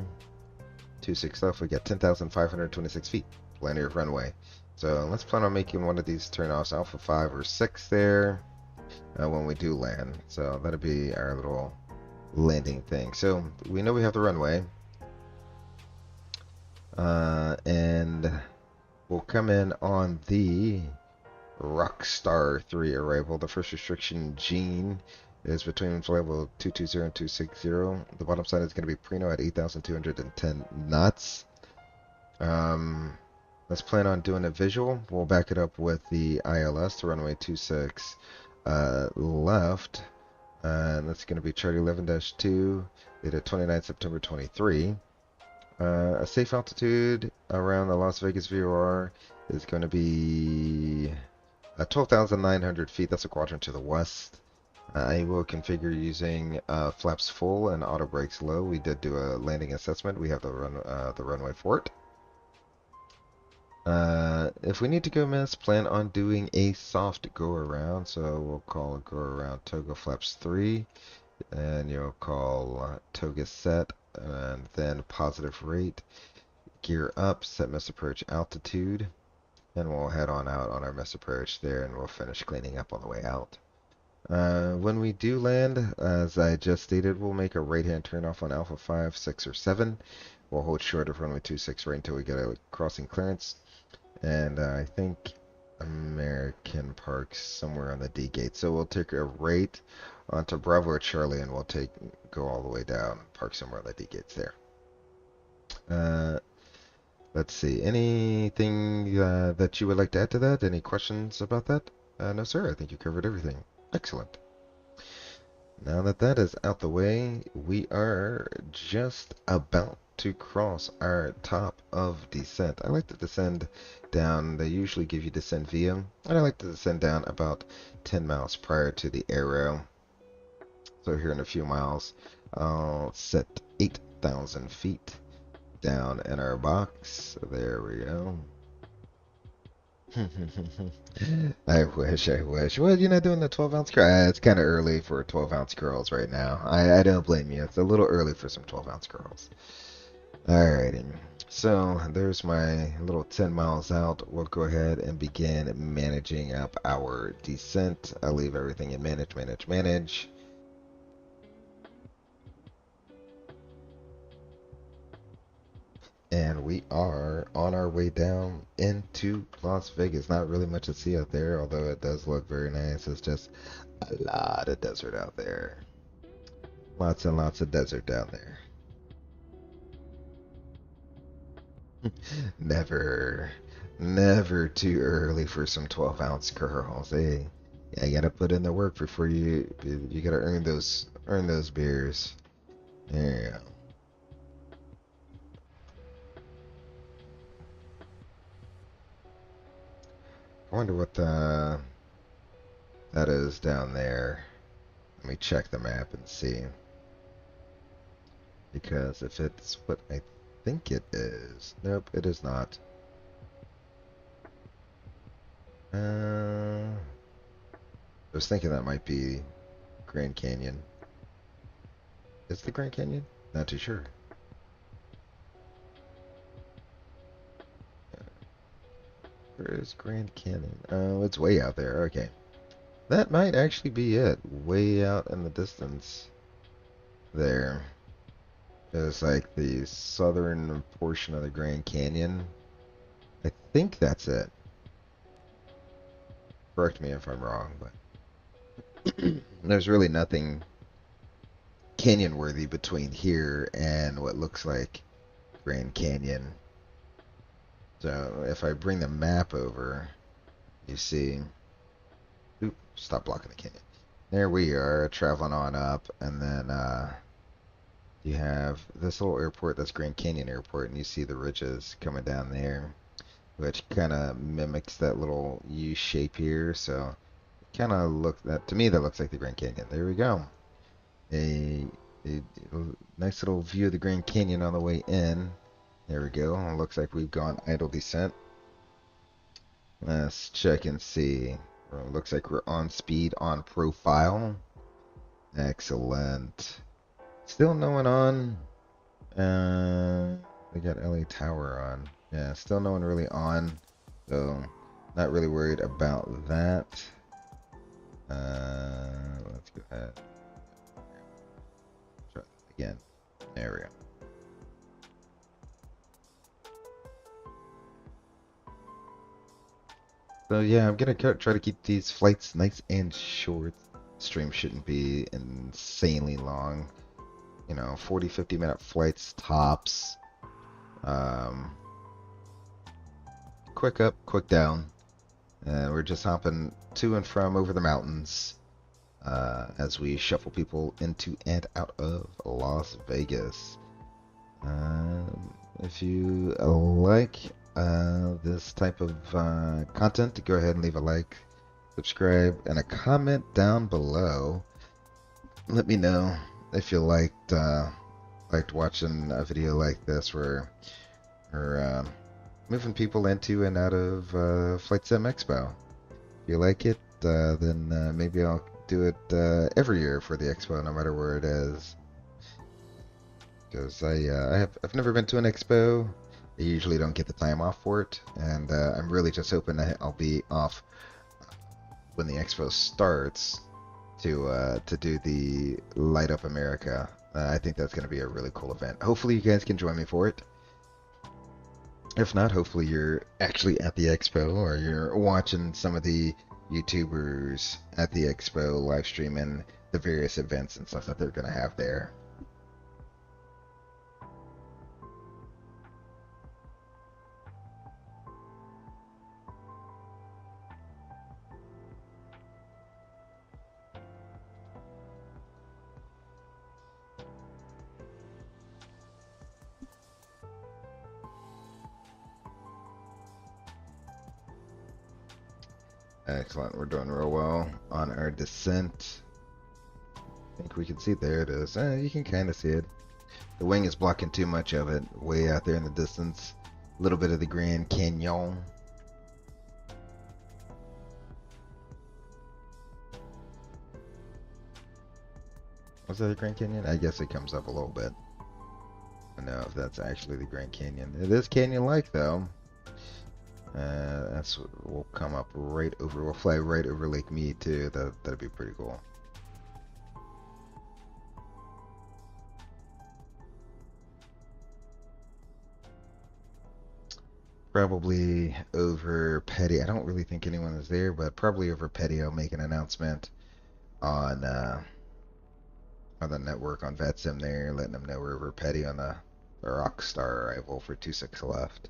26 left, we got 10,526 feet, linear runway. So let's plan on making one of these turn-offs, Alpha 5 or 6 there, when we do land. So that'll be our little landing thing. So we know we have the runway. And we'll come in on the Rockstar 3 arrival. The first restriction gene is between level 220 and 260. The bottom side is going to be Prino at 8,210 knots. Let's plan on doing a visual. We'll back it up with the ILS to runway 26 left. And that's going to be chart 11-2, dated 29 September 23. A safe altitude around the Las Vegas VOR is going to be 12,900 feet. That's a quadrant to the west. I will configure using flaps full and auto brakes low. We did do a landing assessment. We have the runway for it. If we need to go miss, plan on doing a soft go around. So we'll call go around Toga flaps 3, and you'll call Toga set, and then positive rate, gear up, set miss approach altitude, and we'll head on out on our miss approach there, and we'll finish cleaning up on the way out. When we do land, as I just stated, we'll make a right-hand turn off on Alpha 5, 6, or 7. We'll hold short of runway 26 right until we get a crossing clearance. And I think American parks somewhere on the D gate. So we'll take a right onto Bravo or Charlie, and we'll go all the way down, park somewhere on the D gates there. Let's see. Anything that you would like to add to that? Any questions about that? No, sir. I think you covered everything. Excellent. Now that that is out the way, we are just about to cross our top of descent. I like to descend down. They usually give you descent via, and I like to descend down about 10 miles prior to the arrow. So here in a few miles, I'll set 8,000 feet down in our box. There we go. I wish. Well, you're not doing the 12-ounce curl. It's kind of early for 12-ounce curls right now. I don't blame you. It's a little early for some 12-ounce curls. Alrighty. So there's my little 10 miles out. We'll go ahead and begin managing up our descent. I'll leave everything in manage. And we are on our way down into Las Vegas. Not really much to see out there, although it does look very nice. It's just a lot of desert out there. Lots and lots of desert down there. Never too early for some 12-ounce curls. Hey, yeah, you gotta put in the work before you gotta earn those beers. There you go. I wonder what that is down there. Let me check the map and see. Because if it's what I think it is. Nope, it is not. I was thinking that might be Grand Canyon. Is the Grand Canyon? Not too sure. Where is Grand Canyon? Oh, it's way out there. Okay. That might actually be it. Way out in the distance. There. It's like the southern portion of the Grand Canyon. I think that's it. Correct me if I'm wrong, but there's really nothing canyon worthy between here and what looks like Grand Canyon. So if I bring the map over, you see, oop, stop blocking the canyon. There we are, traveling on up, and then you have this little airport, that's Grand Canyon Airport, and you see the ridges coming down there, which kind of mimics that little U shape here. So kind of look that to me that looks like the Grand Canyon. There we go. A nice little view of the Grand Canyon on the way in. There we go. It looks like we've gone idle descent. Let's check and see. Looks like we're on speed, on profile. Excellent. Still no one on. They got LA Tower on. Yeah, still no one really on. So, not really worried about that. Let's go ahead. Try that again. There we go. So yeah, I'm gonna try to keep these flights nice and short. Stream shouldn't be insanely long. You know, 40, 50-minute flights tops. Quick up, quick down. We're just hopping to and from over the mountains as we shuffle people into and out of Las Vegas. If you like this type of content, go ahead and leave a like, subscribe, and a comment down below. Let me know if you liked watching a video like this where we're moving people into and out of Flight Sim Expo. If you like it, then maybe I'll do it every year for the Expo, no matter where it is. Because I've never been to an Expo. I usually don't get the time off for it, and I'm really just hoping that I'll be off when the Expo starts to do the Light Up America. I think that's going to be a really cool event. Hopefully you guys can join me for it. If not, hopefully you're actually at the Expo or you're watching some of the YouTubers at the Expo live streaming the various events and stuff that they're going to have there. Excellent, we're doing real well on our descent. I think we can see, there it is. You can kind of see it. The wing is blocking too much of it, way out there in the distance. A little bit of the Grand Canyon. Was that the Grand Canyon? I guess it comes up a little bit. I don't know if that's actually the Grand Canyon. It is canyon-like though. We'll come up right over. We'll fly right over Lake Mead too. That'd be pretty cool. Probably over Petty. I don't really think anyone is there, but probably over Petty. I'll make an announcement on the network on Vatsim there, letting them know we're over Petty on the Rockstar arrival for 26 left.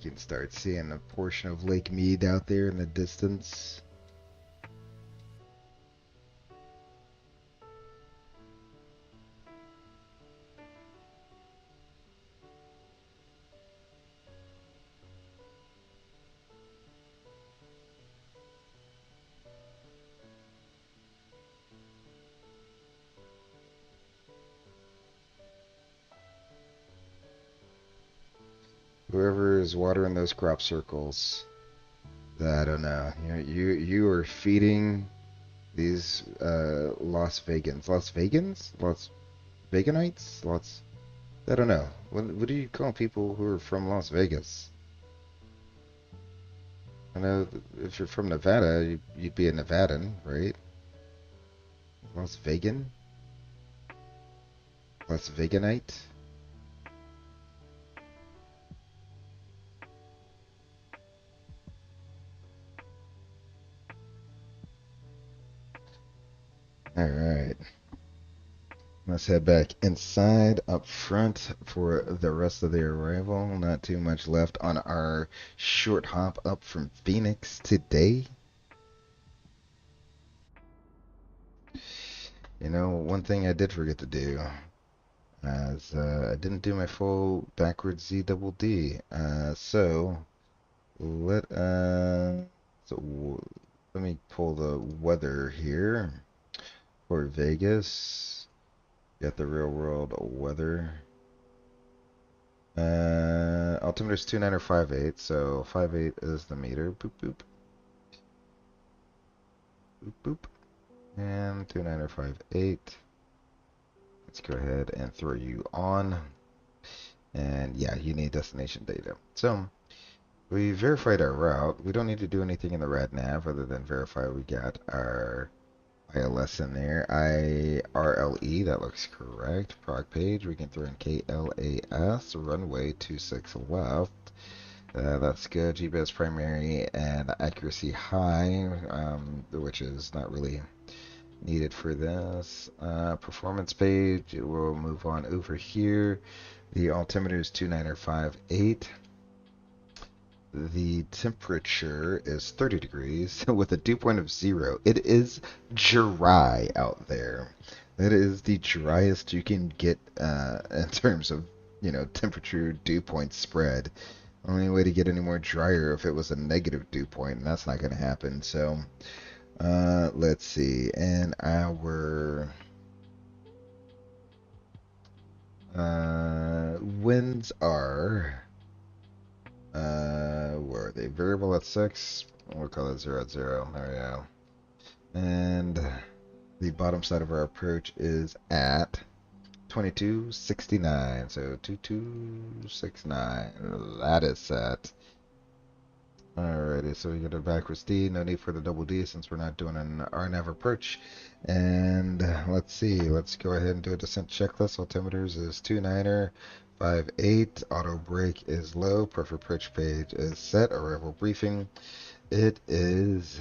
can start seeing a portion of Lake Mead out there in the distance. Whoever is watering those crop circles, I don't know. You are feeding these Las Vegans. Las Vegans? Las Veganites? I don't know. What do you call people who are from Las Vegas? I know if you're from Nevada, you'd be a Nevadan, right? Las Vegan? Las Veganite? Alright. Let's head back inside up front for the rest of the arrival. Not too much left on our short hop up from Phoenix today. You know, one thing I did forget to do is I didn't do my full backwards Z double D. So so let me pull the weather here for Vegas. Got the real world weather. Altimeter is 2958, so 58 is the meter. Boop boop. Boop boop. And 2958. Let's go ahead and throw you on. And yeah, you need destination data. So we verified our route. We don't need to do anything in the rad nav other than verify we got our ILS in there. IRLE, that looks correct. Prog page, we can throw in KLAS, runway 26 left. That's good. GPS primary and accuracy high, which is not really needed for this. Performance page, we'll move on over here. The altimeter is 2958. The temperature is 30 degrees with a dew point of 0. It is dry out there. That is the driest you can get in terms of, temperature dew point spread. Only way to get any more drier if it was a negative dew point, and that's not going to happen. So, let's see. And our winds are, where are they? Variable at 6. We'll call it 0 at 0. There we go. And the bottom side of our approach is at 2269. So 2269. That is set. Alrighty, so we get a backwards D. No need for the double D since we're not doing an RNAV approach. And let's see. Let's go ahead and do a descent checklist. Altimeters is 2958. Auto brake is low. Preferred approach page is set. Arrival briefing. It is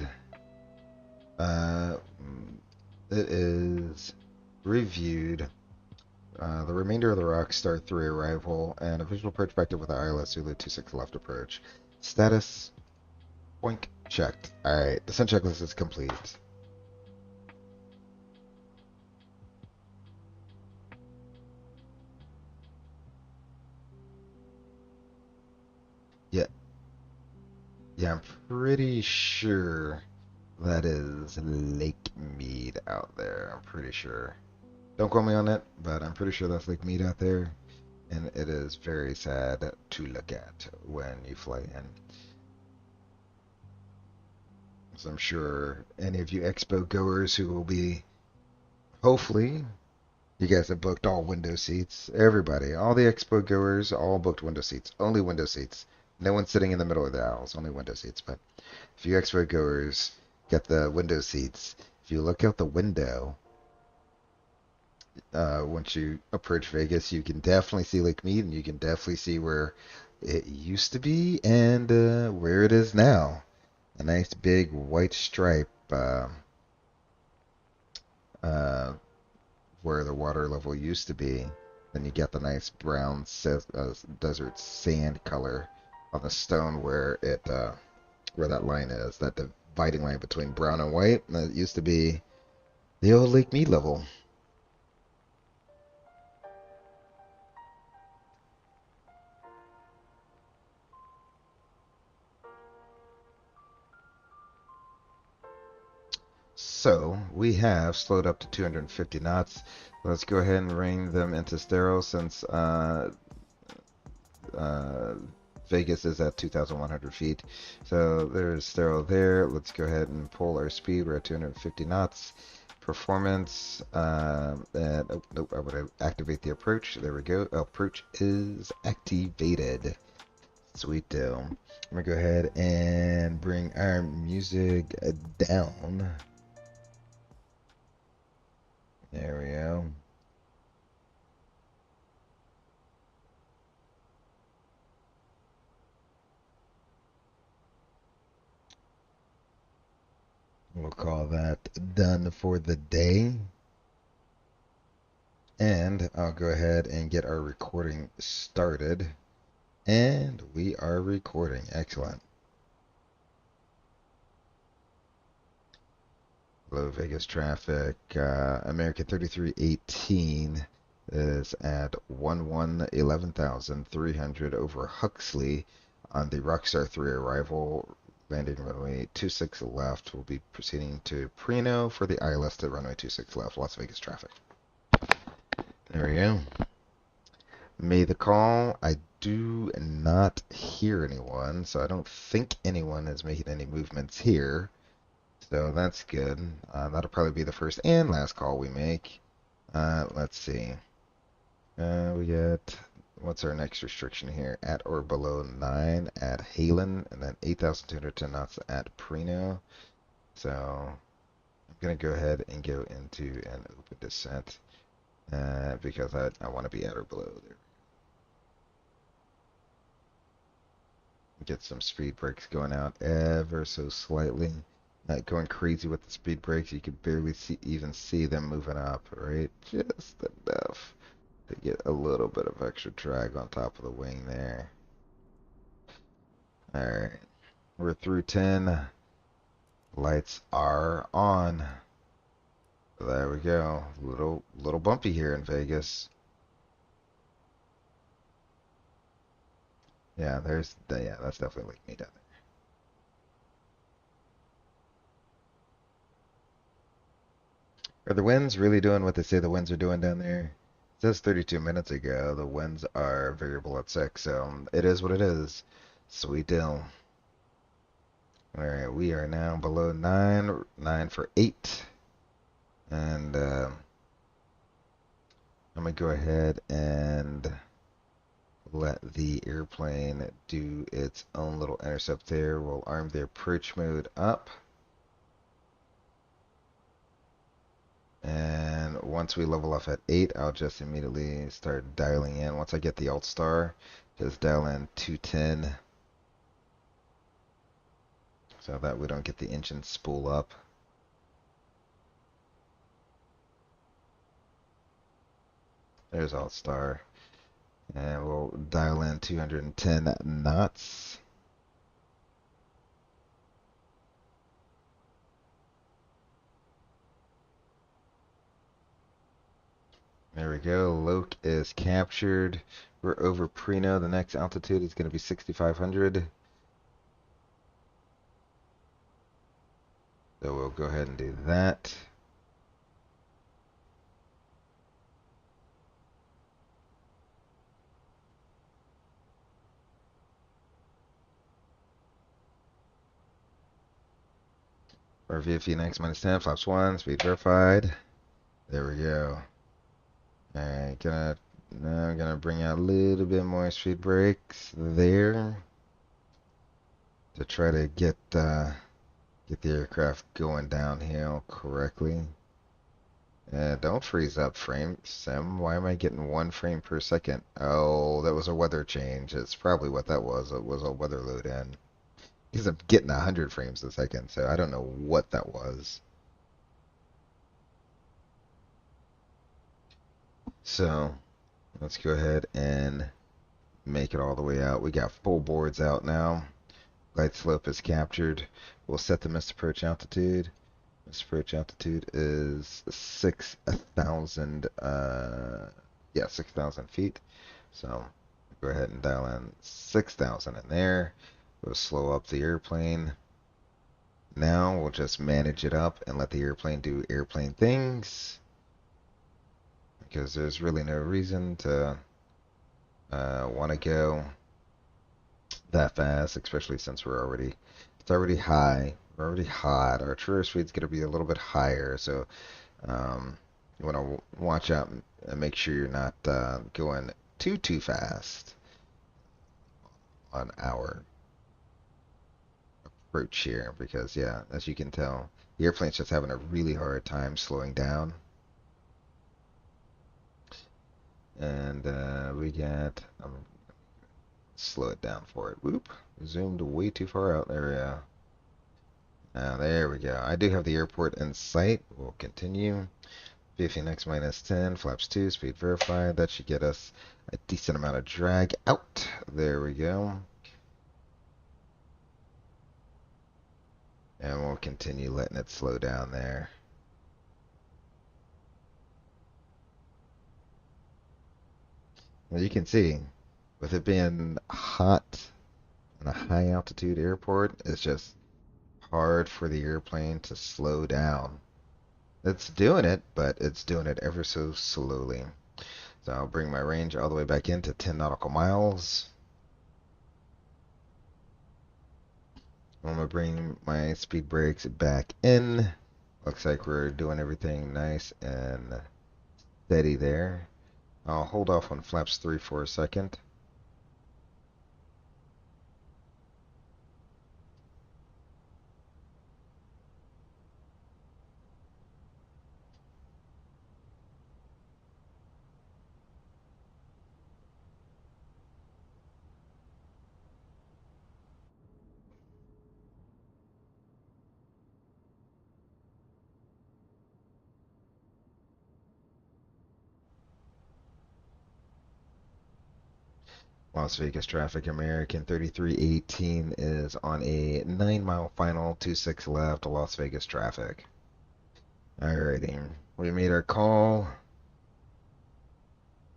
reviewed. The remainder of the Rockstar 3 arrival and a visual approach vector with the ILS Zulu 26 left approach. Status. Boink. Checked. Alright, descent checklist is complete. Yeah. Yeah, I'm pretty sure that is Lake Mead out there. I'm pretty sure. Don't quote me on it, but I'm pretty sure that's Lake Mead out there. And it is very sad to look at when you fly in. So I'm sure any of you Expo goers who will be, hopefully, you guys have booked all window seats. Everybody, all the Expo goers, all booked window seats. Only window seats. No one sitting in the middle of the aisles. Only window seats. But if you Expo goers get the window seats, if you look out the window, once you approach Vegas, you can definitely see Lake Mead, and you can definitely see where it used to be and where it is now. A nice big white stripe where the water level used to be. Then you get the nice brown desert sand color on the stone where it where that line is, that dividing line between brown and white. That used to be the old Lake Mead level. So we have slowed up to 250 knots. Let's go ahead and bring them into stereo since uh, Vegas is at 2,100 feet. So there's stereo there. Let's go ahead and pull our speed. We're at 250 knots. Performance, and oh, nope, I want to activate the approach. There we go. Approach is activated. Sweet deal. I'm gonna go ahead and bring our music down. There we go. We'll call that done for the day. And I'll go ahead and get our recording started. And we are recording. Excellent. Low Vegas traffic. American 3318 is at 11,300 over Huxley on the Rockstar 3 arrival. Landing runway 26 left. We'll be proceeding to Preno for the ILS to runway 26 left. Las Vegas traffic. There we go. Made the call. I do not hear anyone, so I don't think anyone is making any movements here. So that's good. That'll probably be the first and last call we make. Let's see. We get, what's our next restriction here? At or below 9 at Halen, and then 8,210 knots at Preno. So I'm going to go ahead and go into an open descent because I want to be at or below there. Get some speed brakes going out ever so slightly. Not going crazy with the speed brakes. You can barely even see them moving up, right? Just enough to get a little bit of extra drag on top of the wing there. Alright. We're through 10. Lights are on. There we go. Little bumpy here in Vegas. Yeah, yeah, that's definitely Lake Mead down there. Are the winds really doing what they say the winds are doing down there? It says 32 minutes ago the winds are variable at 6, so it is what it is. Sweet deal. Alright, we are now below 9, 9 for 8. And I'm going to go ahead and let the airplane do its own little intercept there. We'll arm the approach mode up. And once we level off at 8, I'll just immediately start dialing in. Once I get the alt star, just dial in 210 so that we don't get the engine spool up. There's alt star. And we'll dial in 210 knots. There we go. Loke is captured. We're over Preno. The next altitude is going to be 6,500. So we'll go ahead and do that. RV Phoenix minus 10, flaps 1, speed verified. There we go. Alright, now I'm gonna bring out a little bit more speed brakes there to try to get the aircraft going downhill correctly. Don't freeze up frame sim. Why am I getting 1 frame per second? Oh, that was a weather change. It's probably what that was. It was a weather load in. Because I'm getting 100 frames a second, so I don't know what that was. So let's go ahead and make it all the way out. We got full boards out now. Glide slope is captured. We'll set the missed approach altitude. Missed approach altitude is 6,000, yeah, 6,000 feet. So go ahead and dial in 6,000 in there. We'll slow up the airplane. Now we'll just manage it up and let the airplane do airplane things, because there's really no reason to want to go that fast, especially since it's already high. We're already hot. Our true airspeed's going to be a little bit higher, so you want to watch out and make sure you're not going too fast on our approach here, because yeah, as you can tell, the airplane's just having a really hard time slowing down. And we got slow it down for it. Whoop, zoomed way too far out. There we go. There we go. I do have the airport in sight. We'll continue. Fenix minus 10, flaps 2, speed verified. That should get us a decent amount of drag out. There we go. And we'll continue letting it slow down there. Well, you can see, with it being hot in a high altitude airport, it's just hard for the airplane to slow down. It's doing it, but it's doing it ever so slowly. So I'll bring my range all the way back into 10 nautical miles. I'm going to bring my speed brakes back in. Looks like we're doing everything nice and steady there. I'll hold off on flaps 3 for a second. Las Vegas traffic, American 3318 is on a 9-mile final, 26 left, Las Vegas traffic. Alrighty, we made our call.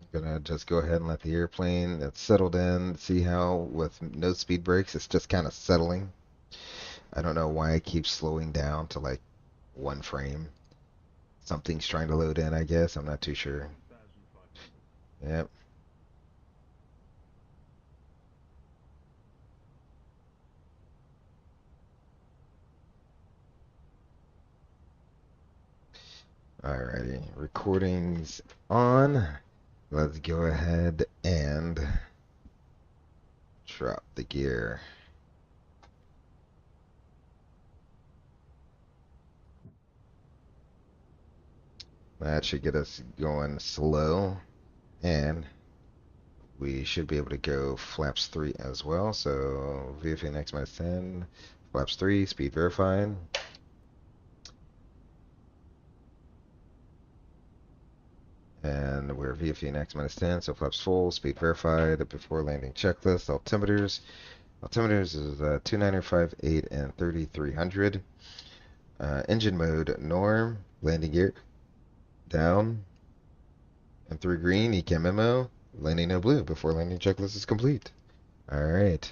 I'm gonna just go ahead and let the airplane, it's settled in. See how with no speed brakes, it's just kind of settling. I don't know why it keeps slowing down to like 1 frame. Something's trying to load in, I guess. I'm not too sure. Yep. Alrighty, recordings on. Let's go ahead and drop the gear. That should get us going slow, and we should be able to go flaps 3 as well. So VFNX minus 10, flaps 3, speed verified. And we're VFNX minus 10, so flaps full, speed verified. Before landing checklist, altimeters. Altimeters is 2958 and 3300. Engine mode norm, landing gear down, and through green, ECAM memo, landing no blue. Before landing checklist is complete. Alright.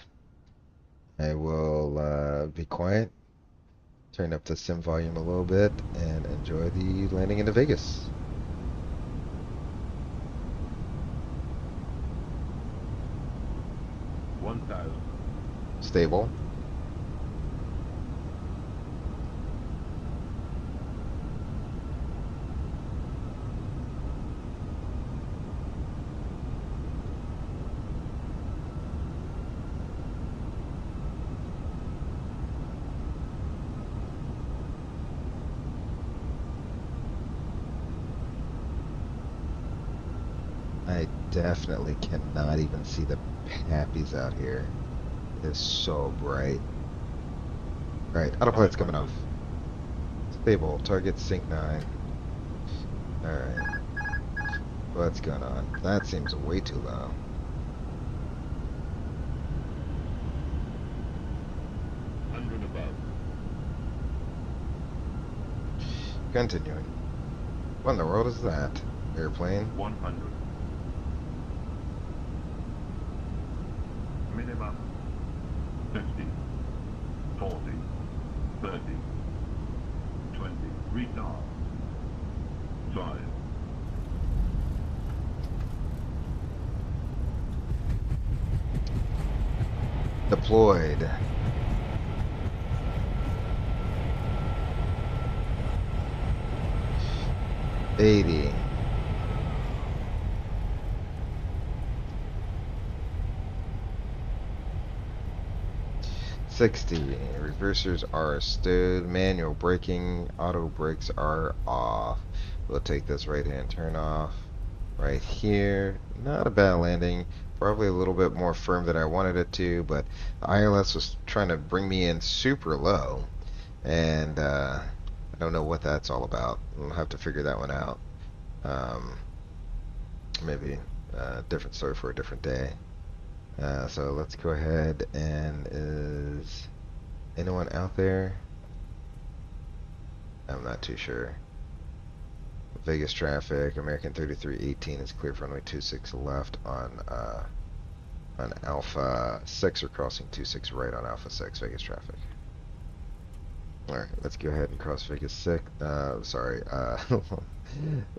I will be quiet, turn up the sim volume a little bit, and enjoy the landing into Vegas. Stable. I definitely cannot even see the pappies out here. It is so bright. Alright, autopilot's coming off. Stable, target sync 9. Alright. What's going on? That seems way too low. Continuing. What in the world is that? Airplane? 100. Minimum 50, 40, 30, 20. Retard. 5. Deployed. $80. 60. Reversers are stowed. Manual braking. Auto brakes are off. We'll take this right hand turn off. Right here. Not a bad landing. Probably a little bit more firm than I wanted it to, but the ILS was trying to bring me in super low. And I don't know what that's all about. We'll have to figure that one out. Maybe a different story for a different day. So let's go ahead and is anyone out there? I'm not too sure. Vegas traffic, American 3318 is clear for runway 26 left on Alpha 6 or crossing 26 right on Alpha 6, Vegas traffic. Alright, let's go ahead and cross Vegas 6,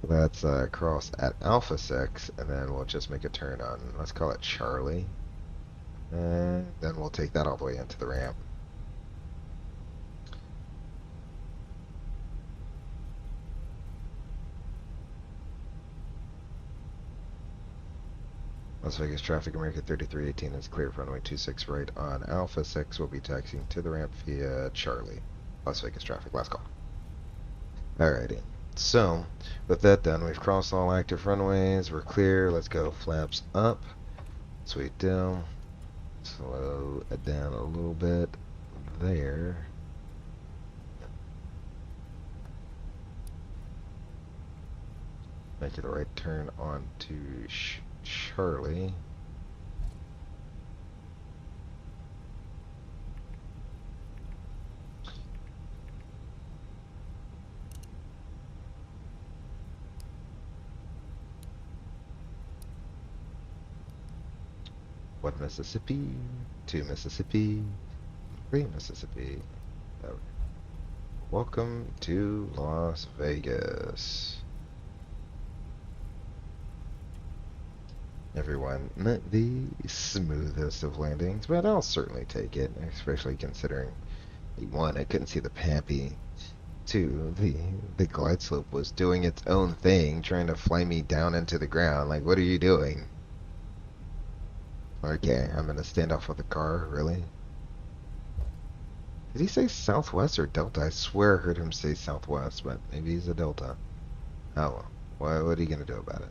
let's cross at Alpha 6 and then we'll just make a turn on, let's call it Charlie. And then we'll take that all the way into the ramp. Las Vegas traffic, American 3318 is clear for runway 26 right on Alpha 6. We'll be taxiing to the ramp via Charlie. Las Vegas traffic, last call. Alrighty. So, with that done, we've crossed all active runways. We're clear. Let's go flaps up. Sweet deal. Slow it down a little bit there. Make it a right turn on to Charlie. One Mississippi, 2 Mississippi, 3 Mississippi. Welcome to Las Vegas. Everyone, not the smoothest of landings, but I'll certainly take it, especially considering, one, I couldn't see the Pappy. Two, the glide slope was doing its own thing, trying to fly me down into the ground. Like, what are you doing? Okay, I'm gonna stand off with the car, really? Did he say Southwest or Delta? I swear I heard him say Southwest, but maybe he's a Delta. Oh, well, what are you gonna do about it?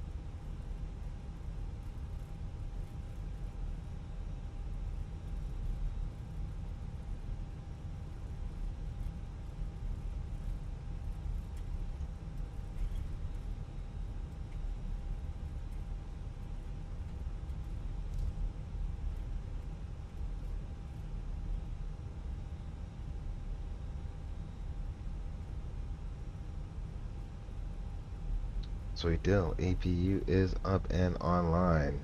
Sweet deal. APU is up and online.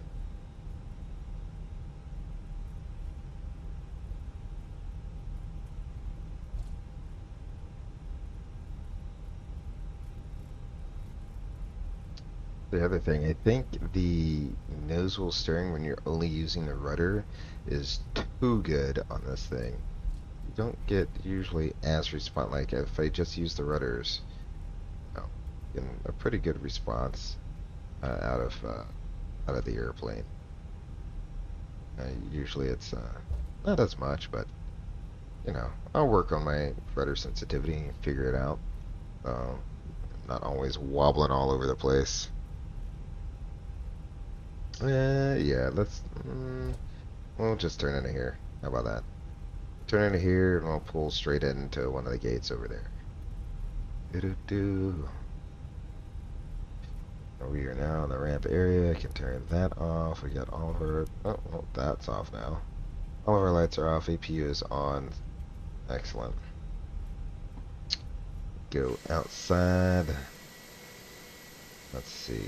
The other thing, I think the nozzle steering when you're only using the rudder is too good on this thing. You don't get usually as response like if I just use the rudders. Oh, getting a pretty good response out of the airplane. Usually it's not as much, but you know, I'll work on my rudder sensitivity and figure it out. Not always wobbling all over the place. Yeah, we'll just turn into here. How about that? Turn into here and we'll pull straight into one of the gates over there. Do-do-do. We are now in the ramp area. I can turn that off. We got all of our... Oh, well, that's off now. All of our lights are off. APU is on. Excellent. go outside. Let's see.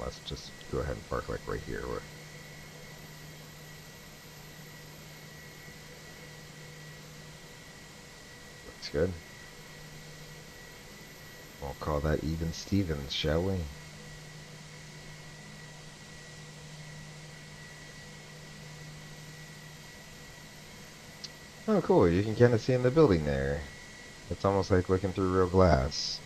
Let's just go ahead and park like right here. Looks good. We'll call that even Stevens, shall we? Oh, cool. You can kind of see in the building there. It's almost like looking through real glass.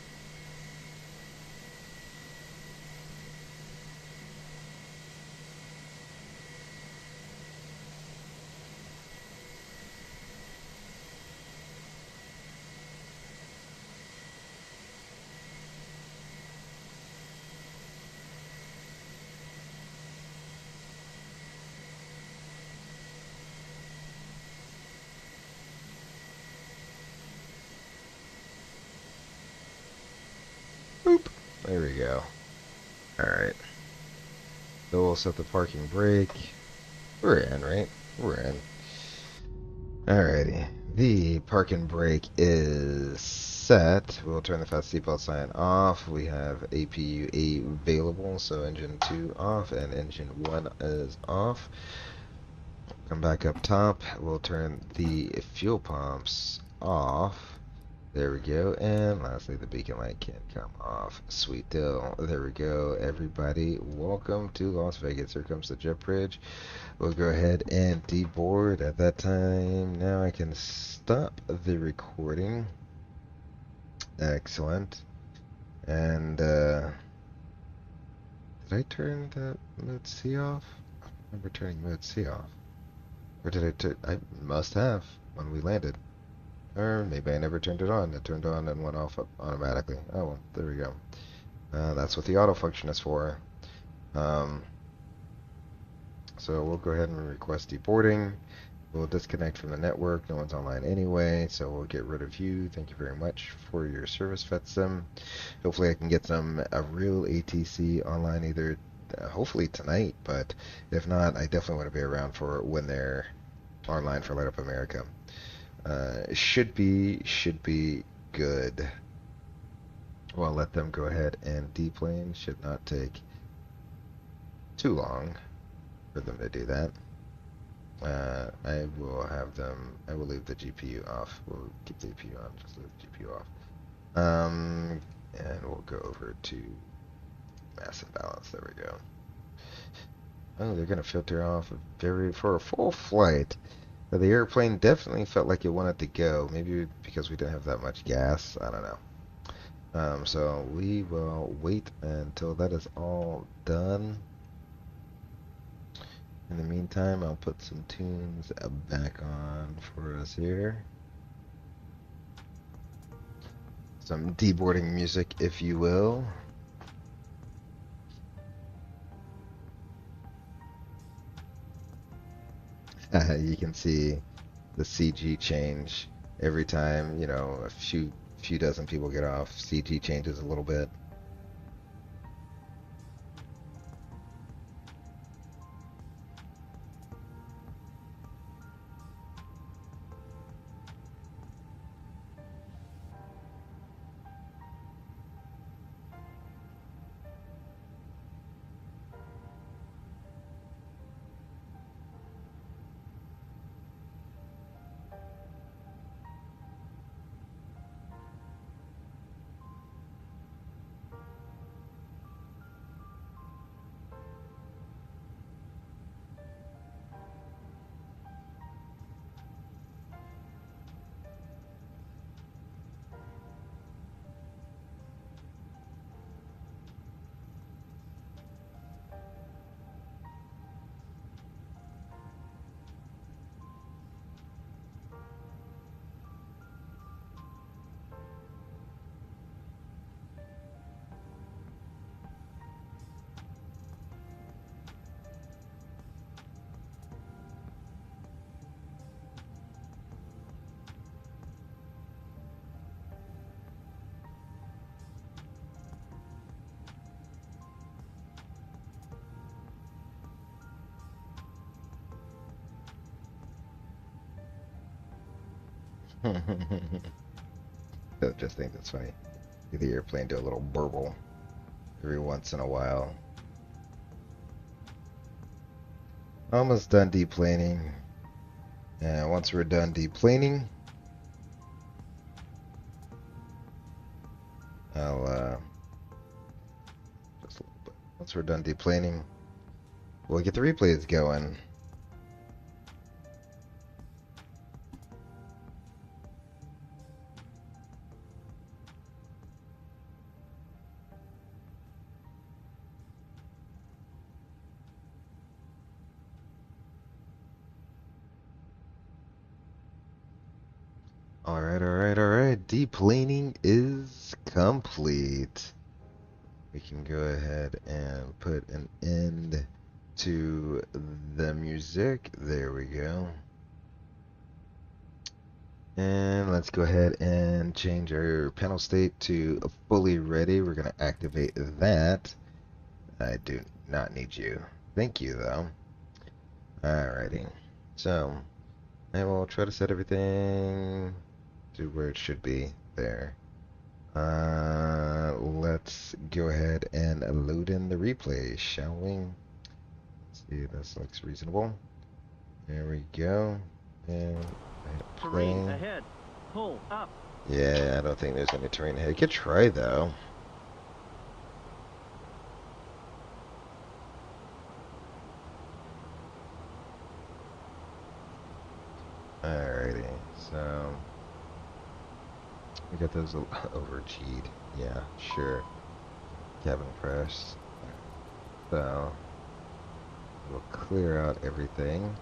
Boop. There we go. Alright. So we'll set the parking brake. We're in, right? We're in. Alrighty. The parking brake is set. We'll turn the fast seatbelt sign off. We have APU available, so engine 2 off and engine 1 is off. Come back up top. We'll turn the fuel pumps off. There we go. And lastly, the beacon light can come off. Sweet deal. There we go. Everybody, welcome to Las Vegas. Here comes the jet bridge. We'll go ahead and deboard at that time. Now I can stop the recording. Excellent. And, did I turn the mode C off? I remember turning mode C off. Or did I must have when we landed. Or maybe I never turned it on. It turned on and went off automatically. Oh, well, there we go. That's what the auto function is for. So we'll go ahead and request deboarding. We'll disconnect from the network. No one's online anyway, so we'll get rid of you. Thank you very much for your service, Vatsim. Hopefully I can get a real ATC online either, hopefully tonight, but if not, I definitely want to be around for when they're online for Light Up America. Should be good. Well, let them go ahead and deplane. Should not take too long for them to do that. I will leave the GPU off. We'll keep the GPU on, just leave the GPU off. And we'll go over to mass imbalance. There we go. Oh, they're gonna filter off for a full flight. The airplane definitely felt like it wanted to go. Maybe because we didn't have that much gas. I don't know. So we will wait until that is all done. In the meantime, I'll put some tunes back on for us here. Some deboarding music, if you will. You can see the CG change every time, a few dozen people get off. CG changes a little bit. I just think that's funny. See the airplane do a little burble every once in a while. Almost done deplaning. And once we're done deplaning, I'll just a little bit. Once we're done deplaning, we'll get the replays going. Alright, alright, alright. Deplaning is complete. We can go ahead and put an end to the music. There we go. And let's go ahead and change our panel state to fully ready. We're going to activate that. I do not need you. Thank you, though. Alrighty. So, I will try to set everything to where it should be. There. Let's go ahead and load in the replay, shall we? Let's see, this looks reasonable. There we go. And play. Terrain ahead. Pull up. Yeah, I don't think there's any terrain ahead. Good try, though. Alrighty, so we got those over-G'd. Yeah, sure. Cabin press. So we'll clear out everything.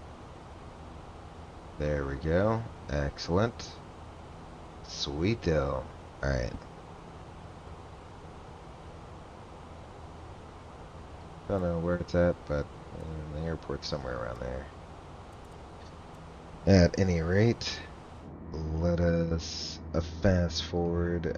There we go. Excellent. Sweet deal. Alright. Don't know where it's at, but the airport's somewhere around there. At any rate, let us fast forward.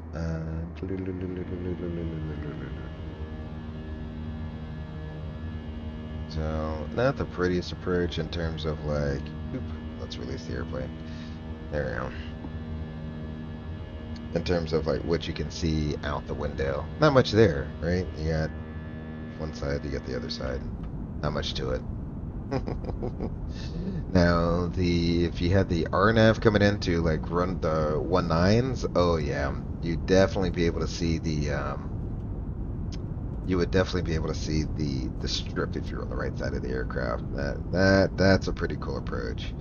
So, not the prettiest approach in terms of like, oop, let's release the airplane. There we go. In terms of like what you can see out the window. Not much there, right? You got one side, you got the other side. Not much to it. Now, if you had the RNAV coming in to like run the 19s, oh yeah, you'd definitely be able to see the you would definitely be able to see the strip if you're on the right side of the aircraft. That's a pretty cool approach.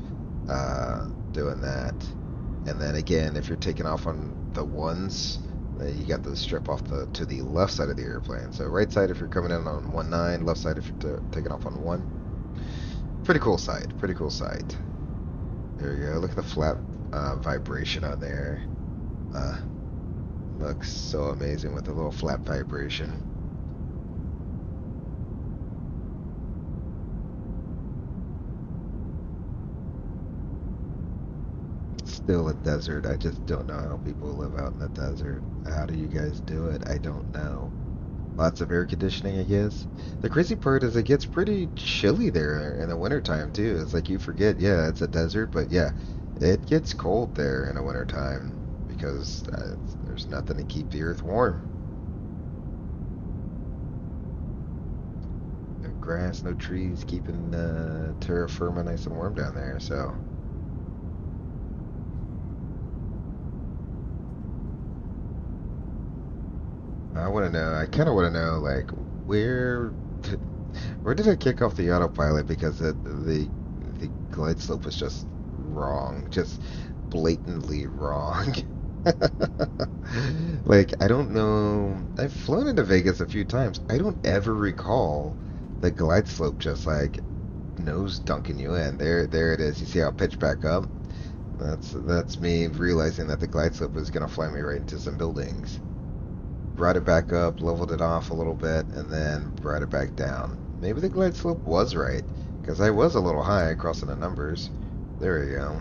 Doing that, and then again, if you're taking off on the ones, you got the strip off to the left side of the airplane. So right side if you're coming in on 19, left side if you're taking off on 1. Pretty cool sight. Pretty cool sight. There you go. Look at the flat vibration on there. Looks so amazing with the little flat vibration. Still a desert. I just don't know how people live out in the desert. How do you guys do it? I don't know. Lots of air conditioning, I guess. The crazy part is it gets pretty chilly there in the wintertime, too. It's like you forget, yeah, it's a desert, but yeah, it gets cold there in the wintertime because there's nothing to keep the earth warm. No grass, no trees keeping terra firma nice and warm down there, so. I want to know, I kind of want to know, like, where did I kick off the autopilot because the glide slope was just wrong, just blatantly wrong. Like, I don't know, I've flown into Vegas a few times. I don't ever recall the glide slope just like nose dunking you in. There it is. You see how it pitched back up? That's me realizing that the glide slope was gonna fly me right into some buildings. Brought it back up, leveled it off a little bit, and then brought it back down. Maybe the glide slope was right, because I was a little high crossing the numbers. There we go.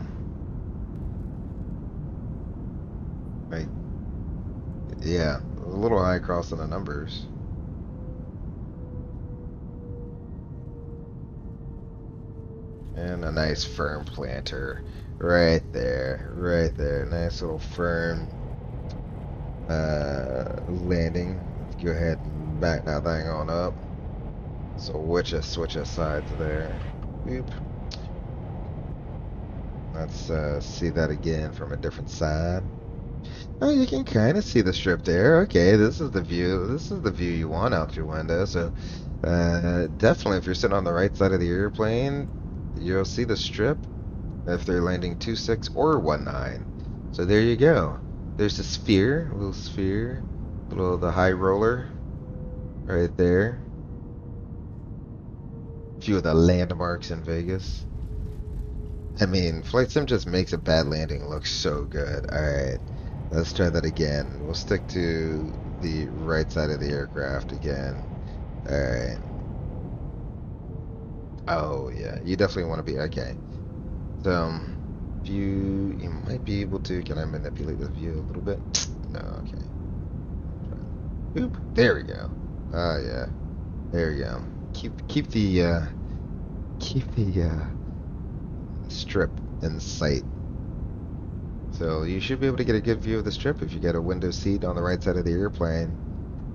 Yeah, a little high crossing the numbers. And a nice firm planter. Right there. Right there. Nice little firm landing. Let's go ahead and back that thing on up. So switch us sides there. Boop. Let's see that again from a different side. Oh, you can kind of see the strip there. Okay, this is the view. This is the view you want out your window. So, definitely, if you're sitting on the right side of the airplane, you'll see the strip if they're landing 2.6 or 1.9. So there you go. There's a little sphere, the high roller right there. A few of the landmarks in Vegas. I mean, Flight Sim just makes a bad landing look so good. Alright, let's try that again. We'll stick to the right side of the aircraft again. Alright. Oh, yeah, you definitely want to be... Okay. So, view... You might be able to... Can I manipulate the view a little bit? No, okay. Boop. There we go. Oh, yeah. There we go. Keep the strip in sight. So you should be able to get a good view of the strip if you get a window seat on the right side of the airplane,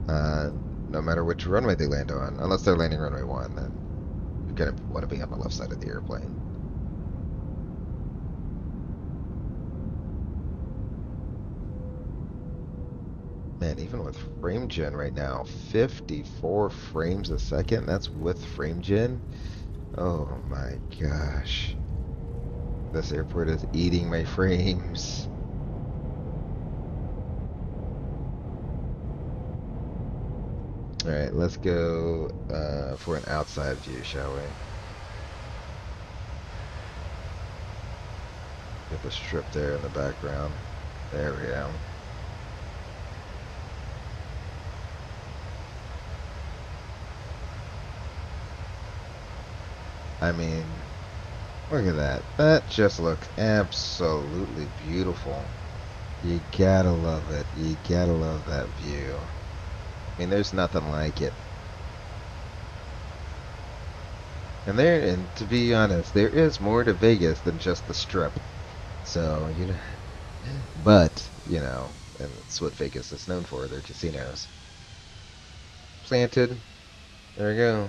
no matter which runway they land on. Unless they're landing runway 1, then you're going to want to be on the left side of the airplane. Man, even with frame gen right now, 54 frames a second, that's with frame gen. Oh my gosh. This airport is eating my frames. Alright, let's go for an outside view, shall we? Get the strip there in the background. There we go. I mean, look at that. That just looks absolutely beautiful. You gotta love it. You gotta love that view. I mean, there's nothing like it. And to be honest, there is more to Vegas than just the strip. So, you know, but, you know, and it's what Vegas is known for, their casinos. Planted. There we go.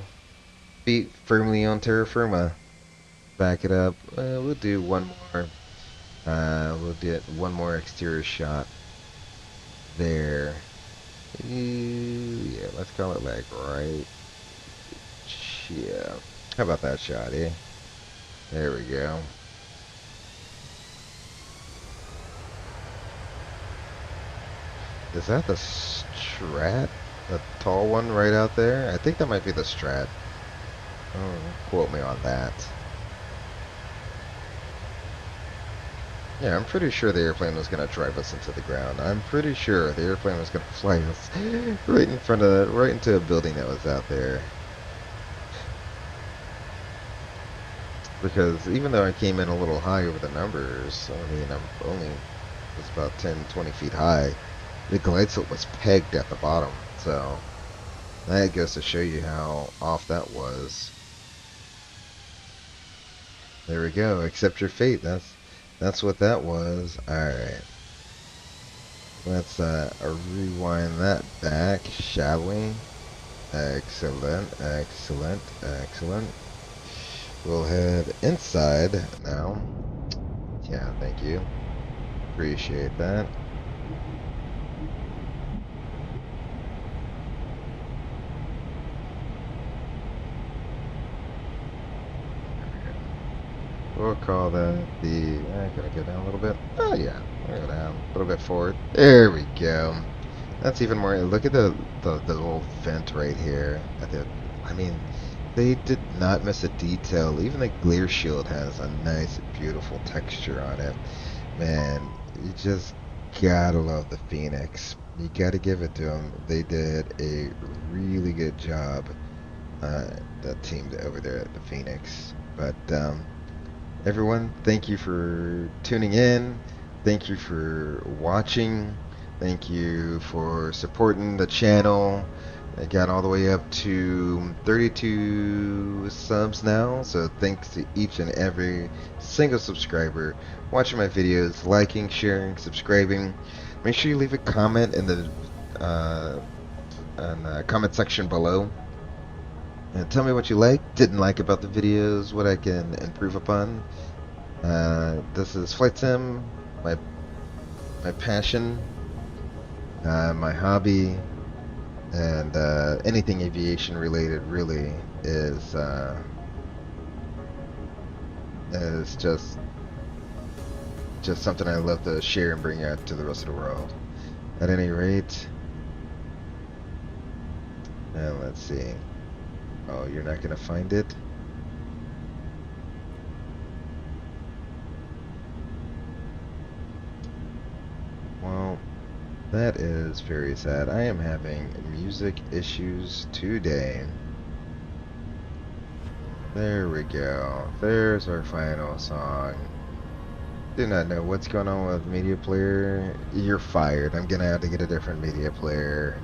Feet firmly on terra firma. Back it up. We'll do one more. We'll get one more exterior shot there. Yeah, let's call it like right. Yeah. How about that shot, eh? There we go. Is that the Strat? The tall one right out there? I think that might be the Strat. Oh, quote me on that. Yeah, I'm pretty sure the airplane was going to drive us into the ground. I'm pretty sure the airplane was going to fly us right into a building that was out there. Because even though I came in a little high over the numbers, I mean, I'm only was about 10, 20 feet high. The glide slope was pegged at the bottom, so that goes to show you how off that was. There we go. Accept your fate. That's what that was. Alright. Let's rewind that back, shall we? Excellent, excellent, excellent. We'll head inside now. Yeah, thank you. Appreciate that. We'll call that the... Can I go down a little bit? Oh, yeah. I'll go down a little bit forward. There we go. That's even more... Look at the little vent right here. I mean, they did not miss a detail. Even the glare shield has a nice, beautiful texture on it. Man, you just gotta love the Fenix. You gotta give it to them. They did a really good job. That team over there at the Fenix. But, everyone, thank you for tuning in. Thank you for watching. Thank you for supporting the channel. I got all the way up to 32 subs now, so thanks to each and every single subscriber watching my videos, liking, sharing, subscribing. Make sure you leave a comment in the comment section below. And tell me what you liked, didn't like about the videos, what I can improve upon. This is Flight Sim, my passion, my hobby, and anything aviation related really is just something I love to share and bring out to the rest of the world. At any rate, let's see. Oh, you're not gonna find it? Well, that is very sad. I am having music issues today. There we go. There's our final song. Do not know what's going on with media player. You're fired. I'm gonna have to get a different media player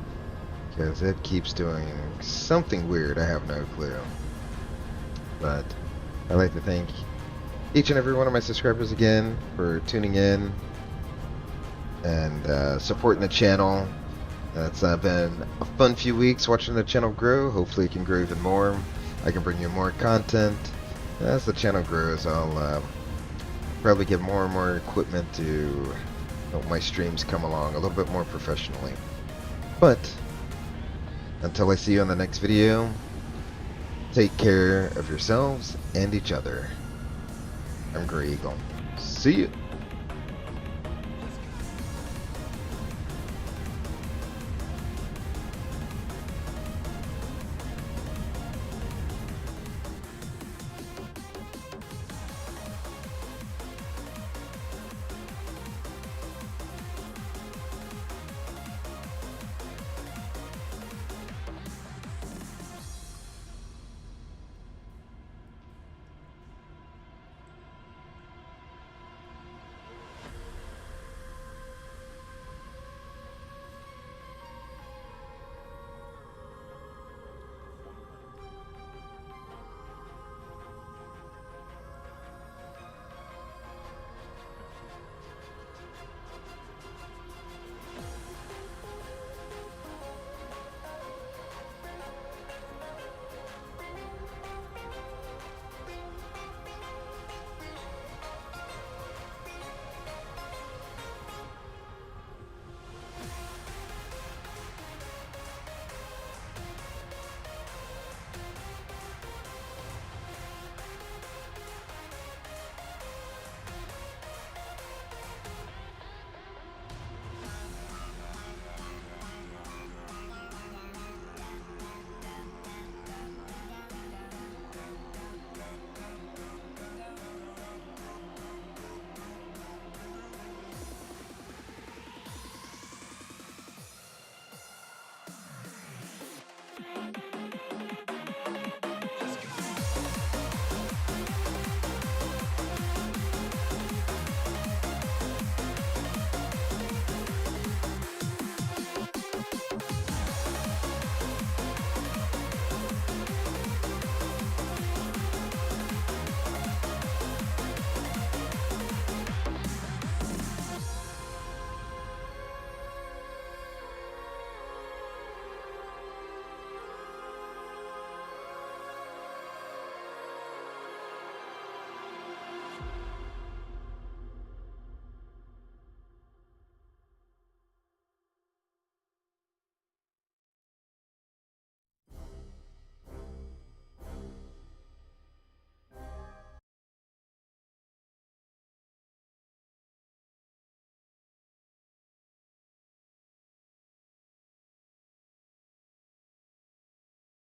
because it keeps doing something weird. I have no clue. But I'd like to thank each and every one of my subscribers again for tuning in and supporting the channel. It's been a fun few weeks watching the channel grow. Hopefully it can grow even more. I can bring you more content. As the channel grows, I'll probably get more and more equipment to help my streams come along a little bit more professionally. But until I see you on the next video, take care of yourselves and each other. I'm Grey Eagle. See you.